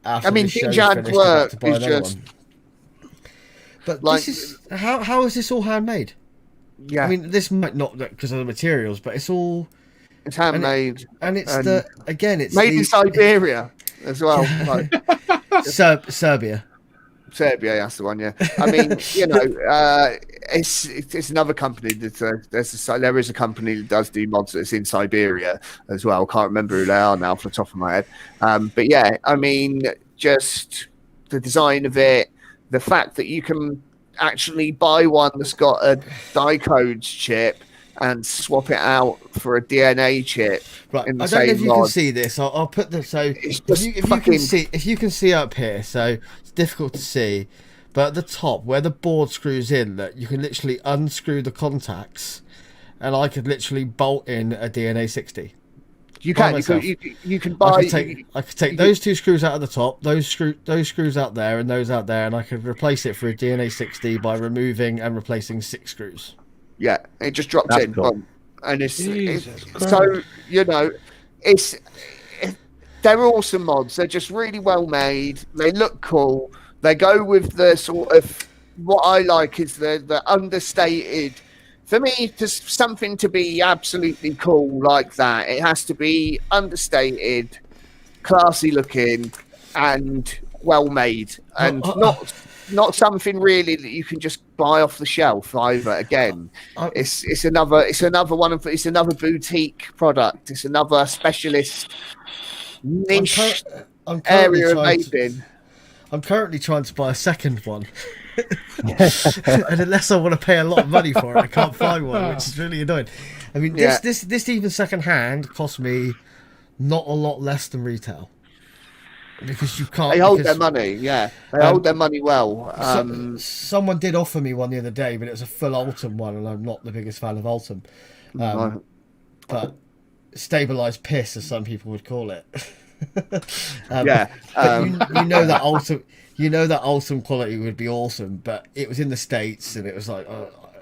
after I mean, this show's Dijad's finished, work about to buy is another just- one. But like- this is how is this all handmade? Yeah. I mean, this might not because of the materials, but it's all it's handmade. and it's And it's made the, in Siberia as well. Like, Serbia. Serbia, that's the one. Yeah, I mean, you know, it's another company that there is a company that does do mods that's in Siberia as well. Can't remember who they are now off the top of my head. But yeah, I mean, just the design of it, the fact that you can actually buy one that's got a dicodes chip and swap it out for a DNA chip. Right, in the I don't know if same you can mod. see this. I'll put the It's if just you fucking- can see up here, so it's difficult to see, but at the top where the board screws in, that you can literally unscrew the contacts, and I could literally bolt in a DNA 60. You by can myself. you can buy. I could take those two screws out of the top, those screws out there, and those out there, and I could replace it for a DNA 60 by removing and replacing 6 screws. Yeah, it just drops That's in, cool. boom. And Jesus Christ. so you know, they're awesome mods. They're just really well made. They look cool. They go with the sort of what I like is the understated. For me, just something to be absolutely cool like that, it has to be understated, classy looking, and well made, and not something really that you can just buy off the shelf either. Again, it's another boutique product. It's another specialist niche area of vaping. I'm currently trying to buy a second one. And unless I want to pay a lot of money for it, I can't find one, which is really annoying. I mean, this even second hand cost me not a lot less than retail, because you can't. They hold their money, they hold their money well. Someone did offer me one the other day, but it was a full Ultim one, and I'm not the biggest fan of Ultim. But stabilized piss, as some people would call it. But you know that Ultim. You know that Ultim quality would be awesome, but it was in the States, and it was like,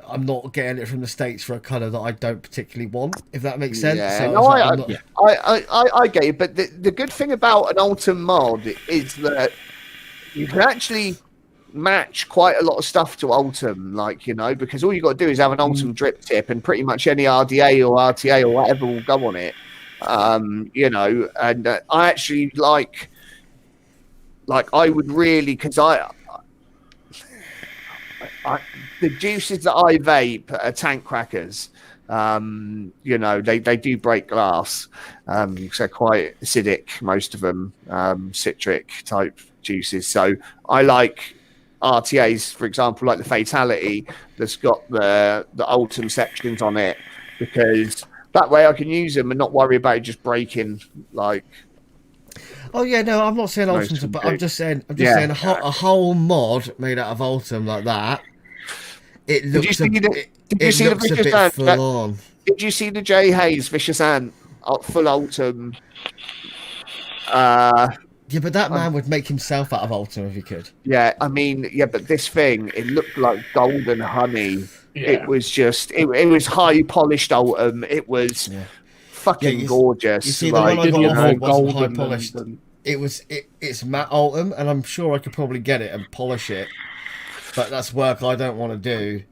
I'm not getting it from the States for a colour that I don't particularly want, if that makes sense. Yeah, So no, I get it, but the good thing about an Ultim mod is that you can actually match quite a lot of stuff to Ultim, like, you know, because all you got to do is have an Ultim drip tip, and pretty much any RDA or RTA or whatever will go on it. You know, and I actually like I would really, because the juices that I vape are tank crackers. You know, they do break glass. So they're quite acidic, most of them, citric type juices. So I like RTAs, for example, like the Fatality that's got the Ultim sections on it, because that way I can use them and not worry about it just breaking, like. Oh yeah, no, I'm not saying Ultim's, but I'm just saying a whole mod made out of Ultim like that. It looks a bit full on. Did you see the J Hayes Vicious Ant full Ultim? Yeah, but that man would make himself out of Ultim if he could. Yeah, I mean, but this thing, it looked like golden honey. Yeah. It was just, it was high polished Ultim. It was fucking gorgeous. You see, the one I got off wasn't high polished. It's matte Ultim, and I'm sure I could probably get it and polish it. But that's work I don't want to do.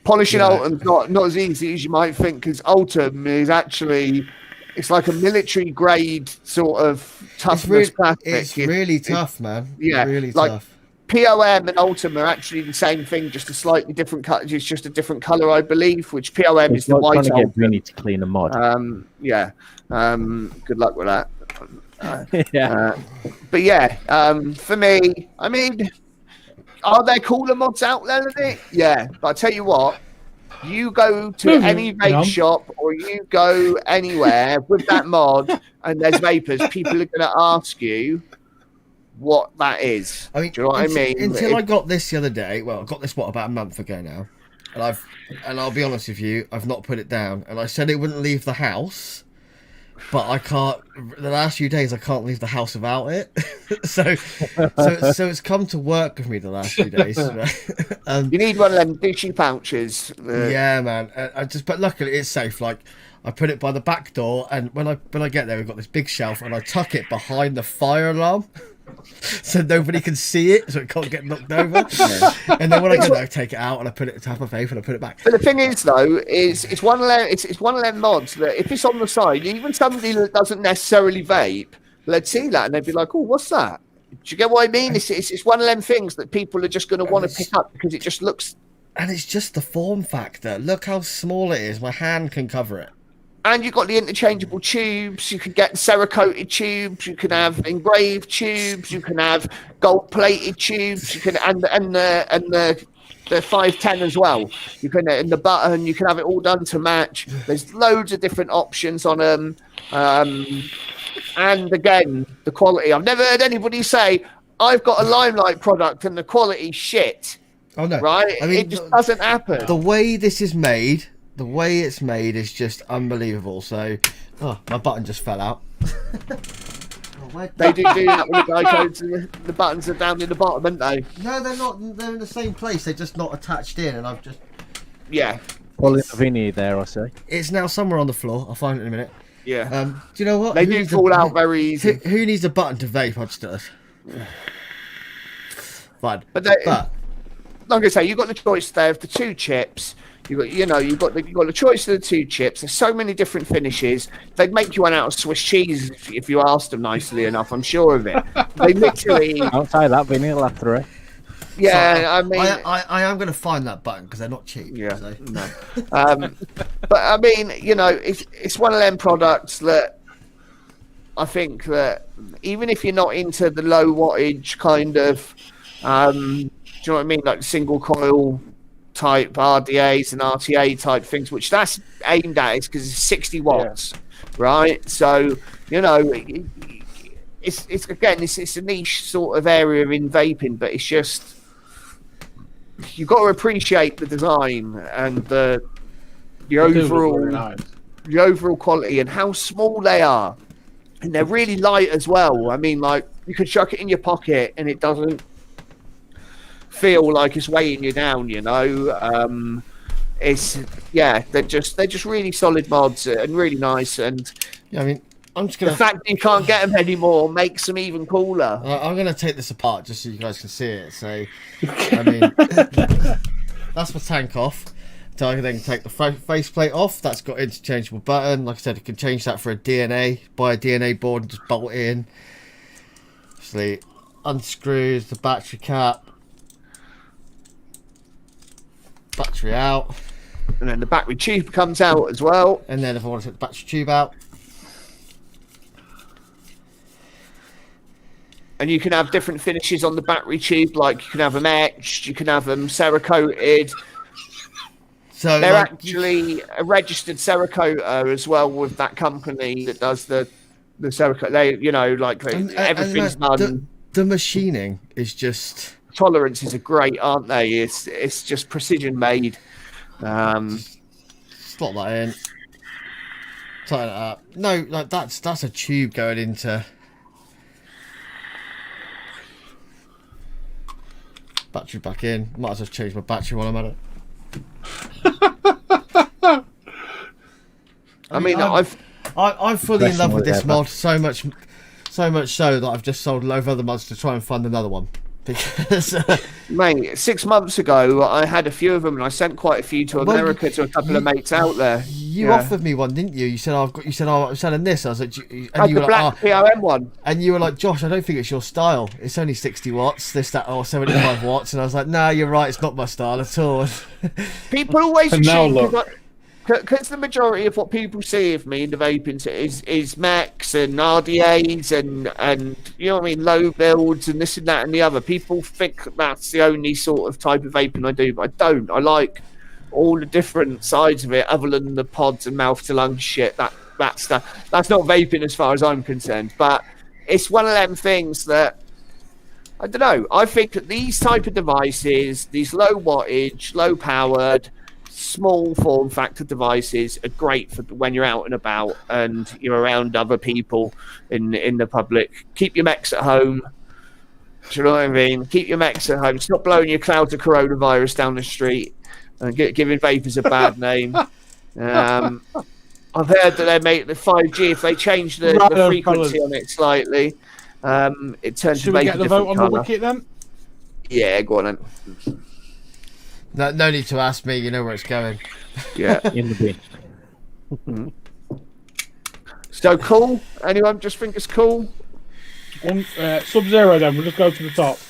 Polishing Ultim's not as easy as you might think, because Ultim is actually, it's like a military grade sort of toughness plastic. It's really tough, man. Yeah, really like tough. POM and Ultim are actually the same thing, just a slightly different color. It's just a different color, I believe. Which POM is the white. Trying to get Vinny to clean a mod. Good luck with that. But for me, I mean, are there cooler mods out there than it? Yeah, but I tell you what, you go to any vape shop or you go anywhere with that mod and there's vapors, people are going to ask you what that is. I mean, do you know what I mean? Until I got this the other day. Well, I got this about a month ago now, and I'll be honest with you, I've not put it down. And I said it wouldn't leave the house, but I can't. The last few days, I can't leave the house without it. so it's come to work with me the last few days. You need one of them douchey pouches. Yeah, man. But luckily it's safe. Like, I put it by the back door, and when I get there, we've got this big shelf, and I tuck it behind the fire alarm. So nobody can see it, so it can't get knocked over. And then when I get there, I take it out and I put it to tap of vape and I put it back. But the thing is, though, it's one of them mods that if it's on the side, even somebody that doesn't necessarily vape, they'd see that and they'd be like, "Oh, what's that?" Do you get what I mean? It's one of them things that people are just going to want to pick up because it just looks. And it's just the form factor. Look how small it is. My hand can cover it. And you've got the interchangeable tubes. You can get Cerakoted tubes. You can have engraved tubes. You can have gold-plated tubes. You can and the 510 as well. You can and the button. You can have it all done to match. There's loads of different options on them. And again, the quality. I've never heard anybody say I've got a Limelight product and the quality's shit. Oh no! Right? I mean, it just doesn't happen. The way this is made. The way it's made is just unbelievable. So, my button just fell out. They do that when the guy goes, the buttons are down in the bottom, aren't they? No, they're not. They're in the same place. They're just not attached in, and I've just. Yeah. Following Vinny there, I say. It's now somewhere on the floor. I'll find it in a minute. Yeah. Do you know what? They do fall out very easy. Who needs a button to vape? I just does. Fine. But like I say, you've got the choice there of the two chips. You've got the choice of the two chips. There's so many different finishes. They'd make you one out of Swiss cheese if you asked them nicely enough. I'm sure of it. They literally. Don't say that, Vinny. He'll have to. Yeah, So, I mean, I am going to find that button because they're not cheap. yeah, So. no. But I mean, it's one of them products that I think that even if you're not into the low wattage kind of, do you know what I mean, like single coil type RDAs and RTA type things, which that's aimed at, is because it's 60 watts, right? So it's a niche sort of area in vaping, but it's just. You've got to appreciate the design and the overall quality and how small they are, and they're really light as well. I mean, like you could chuck it in your pocket and it doesn't feel like it's weighing you down. They're just really solid mods and really nice. And Yeah, I mean, I'm just gonna. the fact that you can't get them anymore makes them even cooler. I'm going to take this apart just so you guys can see it. So, I mean, that's my tank off. So I can then take the faceplate off. That's got interchangeable button. Like I said, you can change that for a DNA. Buy a DNA board and just bolt it in. Obviously, unscrews the battery cap. Battery out. And then the battery tube comes out as well. And then if I want to take the battery tube out. And you can have different finishes on the battery tube, like you can have them etched, you can have them Cerakoted. So they're actually a registered Cerakoter as well with that company that does the Cerakote. Everything's done. The machining is just. Tolerances are great, aren't they? It's just precision made. Slot that in. Tighten it up. No, like that's a tube going into. Battery back in. Might as well change my battery while I'm at it. I'm fully in love with this mod so much so that I've just sold a load of other mods to try and fund another one. Because mate, 6 months ago I had a few of them and I sent quite a few to America to a couple of mates out there. You offered me one, didn't you? You said I'm selling this. I was like, and you were black PRM one. And you were like, Josh, I don't think it's your style. It's only 60 watts, this, that, or 75 watts. And I was like, nah, you're right. It's not my style at all. People always assume because the majority of what people see of me in the vaping is mechs and RDAs and you know what I mean, low builds and this and that and the other. People think that's the only sort of type of vaping I do, but I don't. I like all the different sides of it, other than the pods and mouth to lung shit. That's not vaping as far as I'm concerned. But it's one of them things that I don't know. I think that these type of devices, these low wattage, low powered, small form factor devices are great for when you're out and about and you're around other people in the public. Keep your mechs at home. Do you know what I mean? Keep your mechs at home. Stop blowing your clouds of coronavirus down the street and giving vapors a bad name. I've heard that they make the 5G, if they change the frequency on it slightly, it turns to vape. Should we get the vote on the wicket then? Yeah, go on then. No need to ask me, you know where it's going. Yeah. In the bin. So cool? Anyone just think it's cool? Sub-Zero then, we'll just go to the top.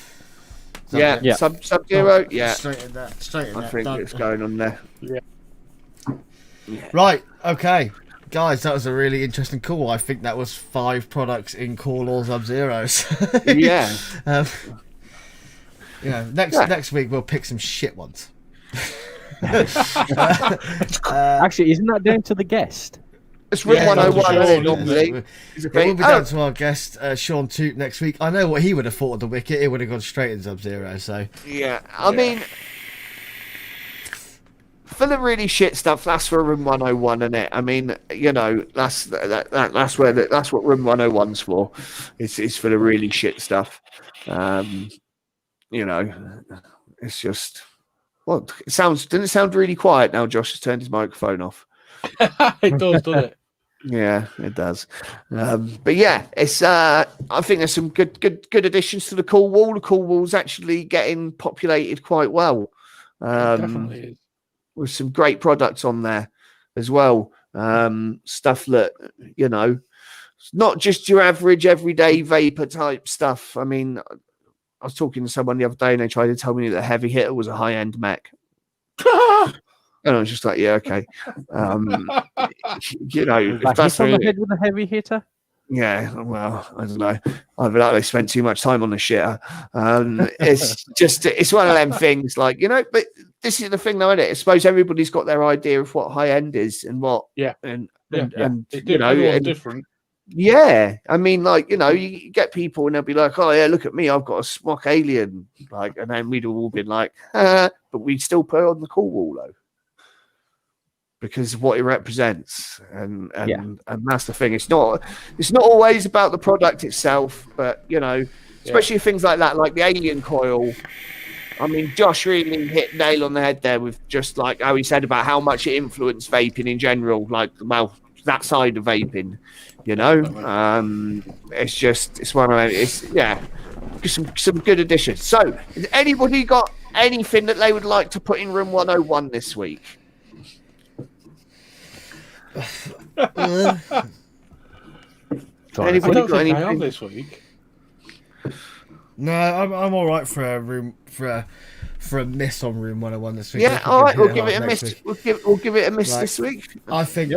Yeah. Sub-Zero, yeah. Straight in there. I think it's going on there. Yeah. Right, okay. Guys, that was a really interesting call. I think that was 5 products in call all Sub-Zeros. Yeah. Next week we'll pick some shit ones. Actually, isn't that down to the guest? It's Rim 101, isn't it, normally? It will be down to our guest, Sean Toot, next week. I know what he would have thought of the wicket. It would have gone straight in Sub-Zero, so... Yeah, I mean... For the really shit stuff, that's for Rim 101, isn't it? I mean, you know, that's what Rim 101's for. It's for the really shit stuff. You know, it's just... Well, didn't it sound really quiet now? Josh has turned his microphone off. It does, doesn't it? Yeah, it does. But yeah, it's. I think there's some good additions to the cool wall. The cool wall's actually getting populated quite well. It definitely is. with some great products on there as well. Stuff that, you know, it's not just your average everyday vapor type stuff. I mean, I was talking to someone the other day and they tried to tell me that Heavy Hitter was a high-end mech. And I was just like, yeah, okay. You know, if that's on the head with a heavy hitter. yeah, well, I don't know. Either that, they spent too much time on the shitter. It's just, it's one of them things, like, you know. But this is the thing, though, isn't it? I suppose everybody's got their idea of what high end is and what, and you know, and, different. yeah. I mean, like, you know, you get people and they'll be like, oh yeah, look at me, I've got a Smock Alien, like, and then we'd all been like, but we'd still put it on the cool wall though, because of what it represents, and that's the thing. It's not always about the product itself, but you know, especially things like that, like the Alien coil. I mean, Josh really hit nail on the head there with just like how he said about how much it influenced vaping in general, like, well, that side of vaping, you know. It's one of those, some good additions. So, has anybody got anything that they would like to put in room 101 this week? Anybody got anything this week? No, I'm all right for a room for a miss on room 101 this week. Yeah, all right, we'll give it a miss. We'll give it a miss this week. I think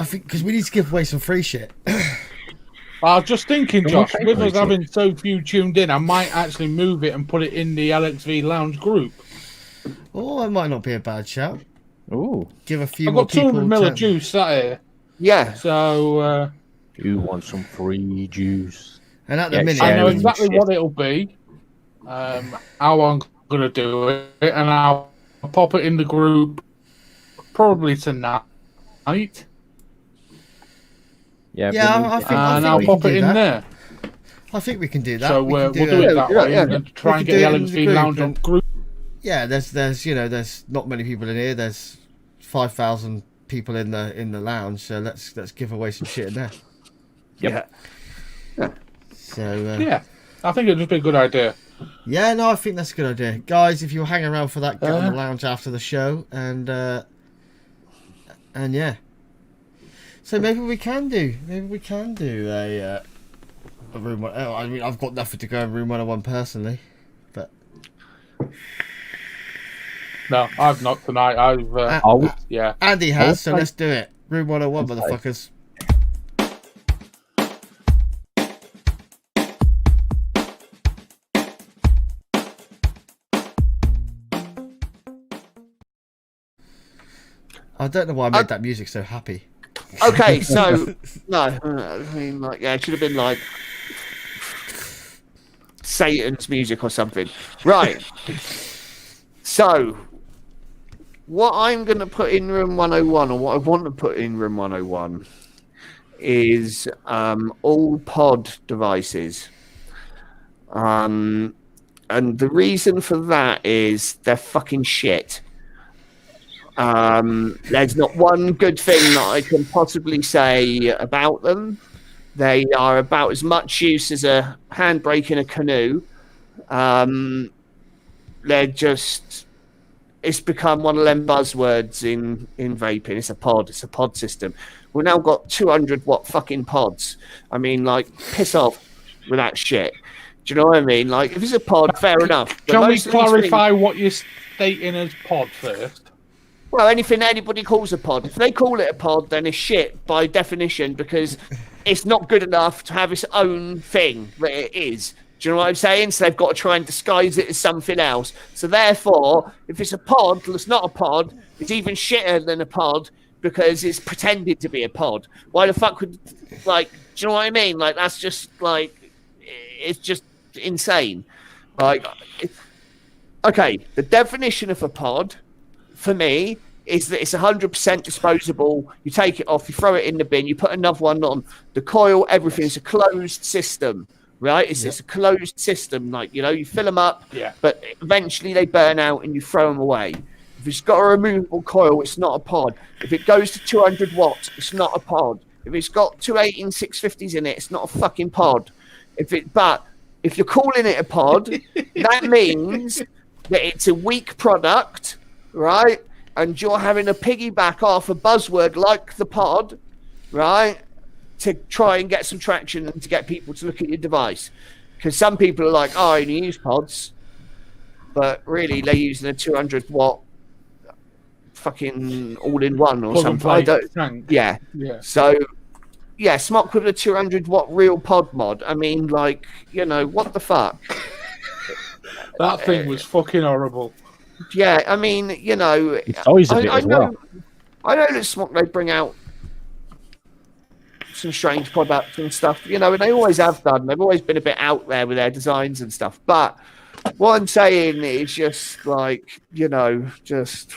because we need to give away some free shit. I was just thinking, Josh, with us having so few tuned in, I might actually move it and put it in the LXV Lounge group. Oh, that might not be a bad shout. Ooh, give a few I've more got 200 ml of juice sat here. Yeah. So, you want some free juice? And at the minute, I know exactly what it'll be, how I'm going to do it, and I'll pop it in the group probably tonight. Yeah, I think I'll pop it in there. I think we can do that. So we'll do it that way and try and get the LXV Lounge on group. Yeah, there's not many people in here. There's 5,000 people in the lounge, so let's give away some shit in there. Yep. Yeah. So I think it'd just be a good idea. Yeah, no, I think that's a good idea, guys. If you're hanging around for that, get on the lounge after the show, and yeah. So maybe we can do a room. I mean, I've got nothing to go in room 101 personally, but no, I've not tonight. Andy has, so let's do it. Room 101, motherfuckers. I don't know why I made that music so happy. Okay, so no, I mean, like, yeah, it should have been like Satan's music or something, right? So, what I'm going to put in room 101, or what I want to put in room 101, is all pod devices. And the reason for that is they're fucking shit. There's not one good thing that I can possibly say about them. They are about as much use as a handbrake in a canoe. They're just, it's become one of them buzzwords in vaping. It's a pod system. We've now got 200 watt fucking pods. I mean, like, piss off with that shit. Do you know what I mean? Like, if it's a pod, fair enough. Can we clarify what you're stating as pod first? Well, anything anybody calls a pod. If they call it a pod, then it's shit by definition, because it's not good enough to have its own thing that it is. Do you know what I'm saying? So they've got to try and disguise it as something else. So therefore, if it's a pod, it's not a pod. It's even shitter than a pod because it's pretended to be a pod. Why the fuck would, like, do you know what I mean? Like, that's just, like, it's just insane. Like, okay, the definition of a pod, for me, is that it's 100% disposable. You take it off, you throw it in the bin, you put another one on. The coil, everything's a closed system, right? It's a closed system. Like, you know, you fill them up, but eventually they burn out and you throw them away. If it's got a removable coil, it's not a pod. If it goes to 200 watts, it's not a pod. If it's got two 18650s in it, it's not a fucking pod. But if you're calling it a pod, that means that it's a weak product, right? and you're having to piggyback off a buzzword like the pod, right, to try and get some traction and to get people to look at your device. Because some people are like, oh, I only use pods, but really they're using a 200 watt fucking all-in-one or something. I don't. Yeah. So, yeah, Smock with a 200 watt real pod mod. I mean, like, you know, what the fuck? That thing was fucking horrible. Yeah, I mean, you know, It's always a bit as well. I know that Smock, they bring out some strange products and stuff, you know, and they always have done. They've always been a bit out there with their designs and stuff. But what I'm saying is just like, you know, just,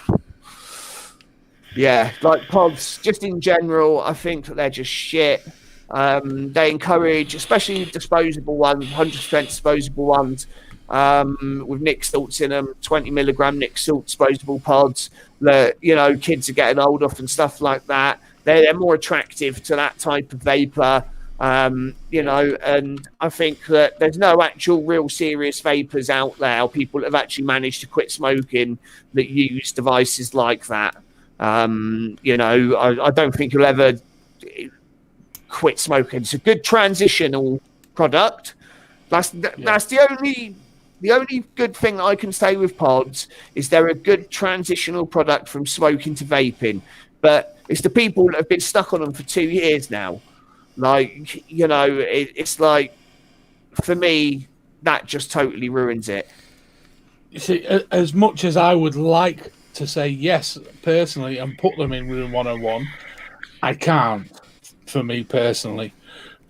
yeah, like pods, just in general, I think that they're just shit. They encourage, especially disposable ones, 100% disposable ones, with Nick salts in them, 20 milligram Nick salt disposable pods that, you know, kids are getting old off and stuff like that. They're more attractive to that type of vapor, you know, and I think that there's no actual real serious vapors out there, or people that have actually managed to quit smoking that use devices like that. You know, I don't think you'll ever quit smoking. It's a good transitional product. That's the only good thing that I can say with pods is they're a good transitional product from smoking to vaping. But it's the people that have been stuck on them for 2 years now. Like, you know, it's like, for me, that just totally ruins it. You see, as much as I would like to say yes, personally, and put them in Room 101, I can't, for me personally,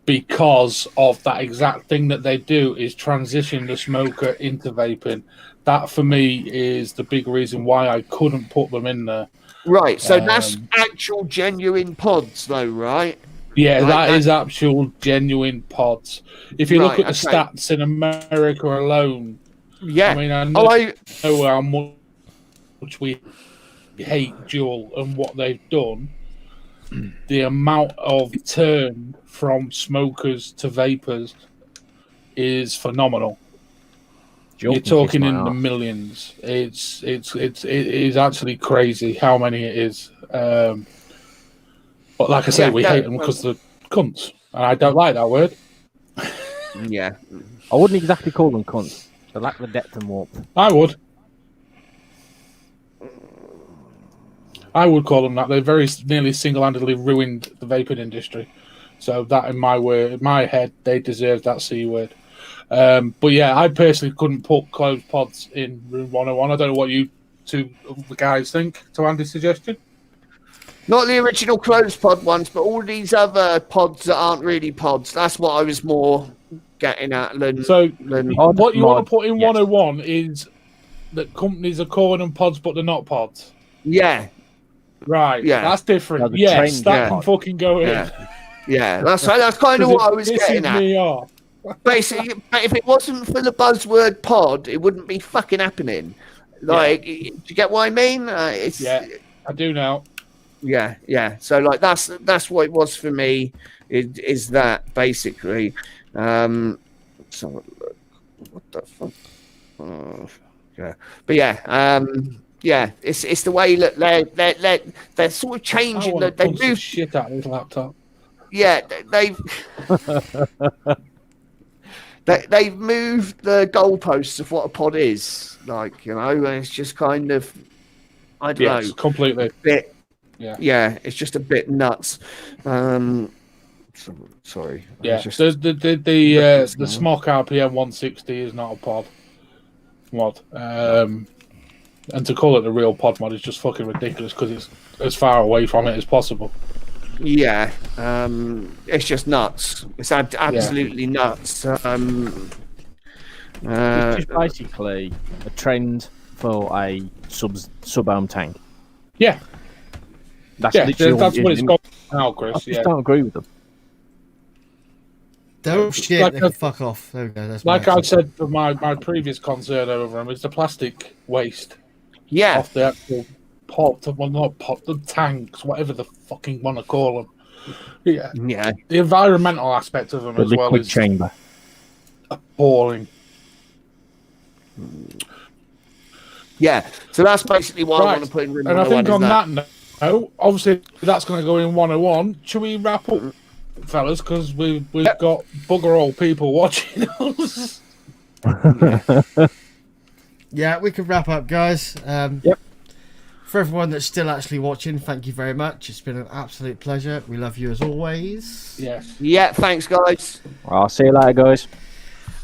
because of that exact thing that they do is transition the smoker into vaping. That, for me, is the big reason why I couldn't put them in there. Right, so that's actual genuine pods, though, right? Yeah, that is actual genuine pods. If you look at the stats in America alone, yeah, I mean, I know how much we hate Juul and what they've done. The amount of turn from smokers to vapors is phenomenal. You're talking in the millions. It is actually crazy how many it is. But like I say, we hate them because they're cunts, and I don't like that word. Yeah, I wouldn't exactly call them cunts. They lack the depth and warmth. I would call them that. They very nearly single-handedly ruined the vaping industry. So that, in my head, they deserve that C word. But yeah, I personally couldn't put closed pods in Room 101. I don't know what you two guys think to Andy's suggestion. Not the original closed pod ones, but all these other pods that aren't really pods. That's what I was more getting at. What you want to put in 101 is that companies are calling them pods, but they're not pods. Yeah. Right. Yeah. That's different. Yes, that can fucking go in. Yeah. That's kind of what I was getting at. Me off. Basically, if it wasn't for the buzzword pod, it wouldn't be fucking happening. Like, do you get what I mean? Yeah, I do now. Yeah. So, like, that's what it was for me. Is that basically? So, what the fuck? Yeah, but yeah. It's the way that they're sort of changing. They move shit out of his laptop. Yeah, they've moved the goalposts of what a pod is, like, you know, and it's just kind of, I don't know, completely. A bit, yeah, it's just a bit nuts. Sorry. Yeah, the Smock RPM 160 is not a pod mod. And to call it a real pod mod is just fucking ridiculous because it's as far away from it as possible. Yeah, it's just nuts. It's absolutely nuts. It's just basically a trend for a sub-ohm tank. Yeah. That's what it's got now, Chris. I just don't agree with them. Don't shit, like they can fuck off. There we go. That's like I said, my previous concern over them is the plastic waste. Yeah. Off the actual pot, well, not pot, the tanks, whatever the fucking want to call them. Yeah. The environmental aspect of them the as well is chamber. Appalling. Yeah, so that's basically why I Right. want to put in room And I 101 think is on that note, obviously that's going to go in 101. Should we wrap up, fellas? Because we've got bugger all people watching us. Yeah, we can wrap up, guys. Yep. For everyone that's still actually watching, thank you very much. It's been an absolute pleasure. We love you as always. Yes. Yeah, thanks, guys. I'll see you later, guys.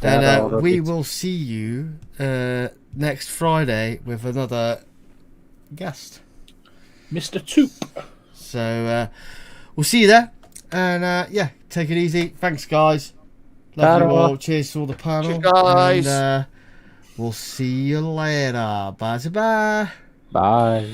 And we will see you next Friday with another guest. Mr. Toop. So we'll see you there. And yeah, take it easy. Thanks, guys. Love you all. Cheers to all the panel. Cheers, guys. And we'll see you later. Bye. Bye.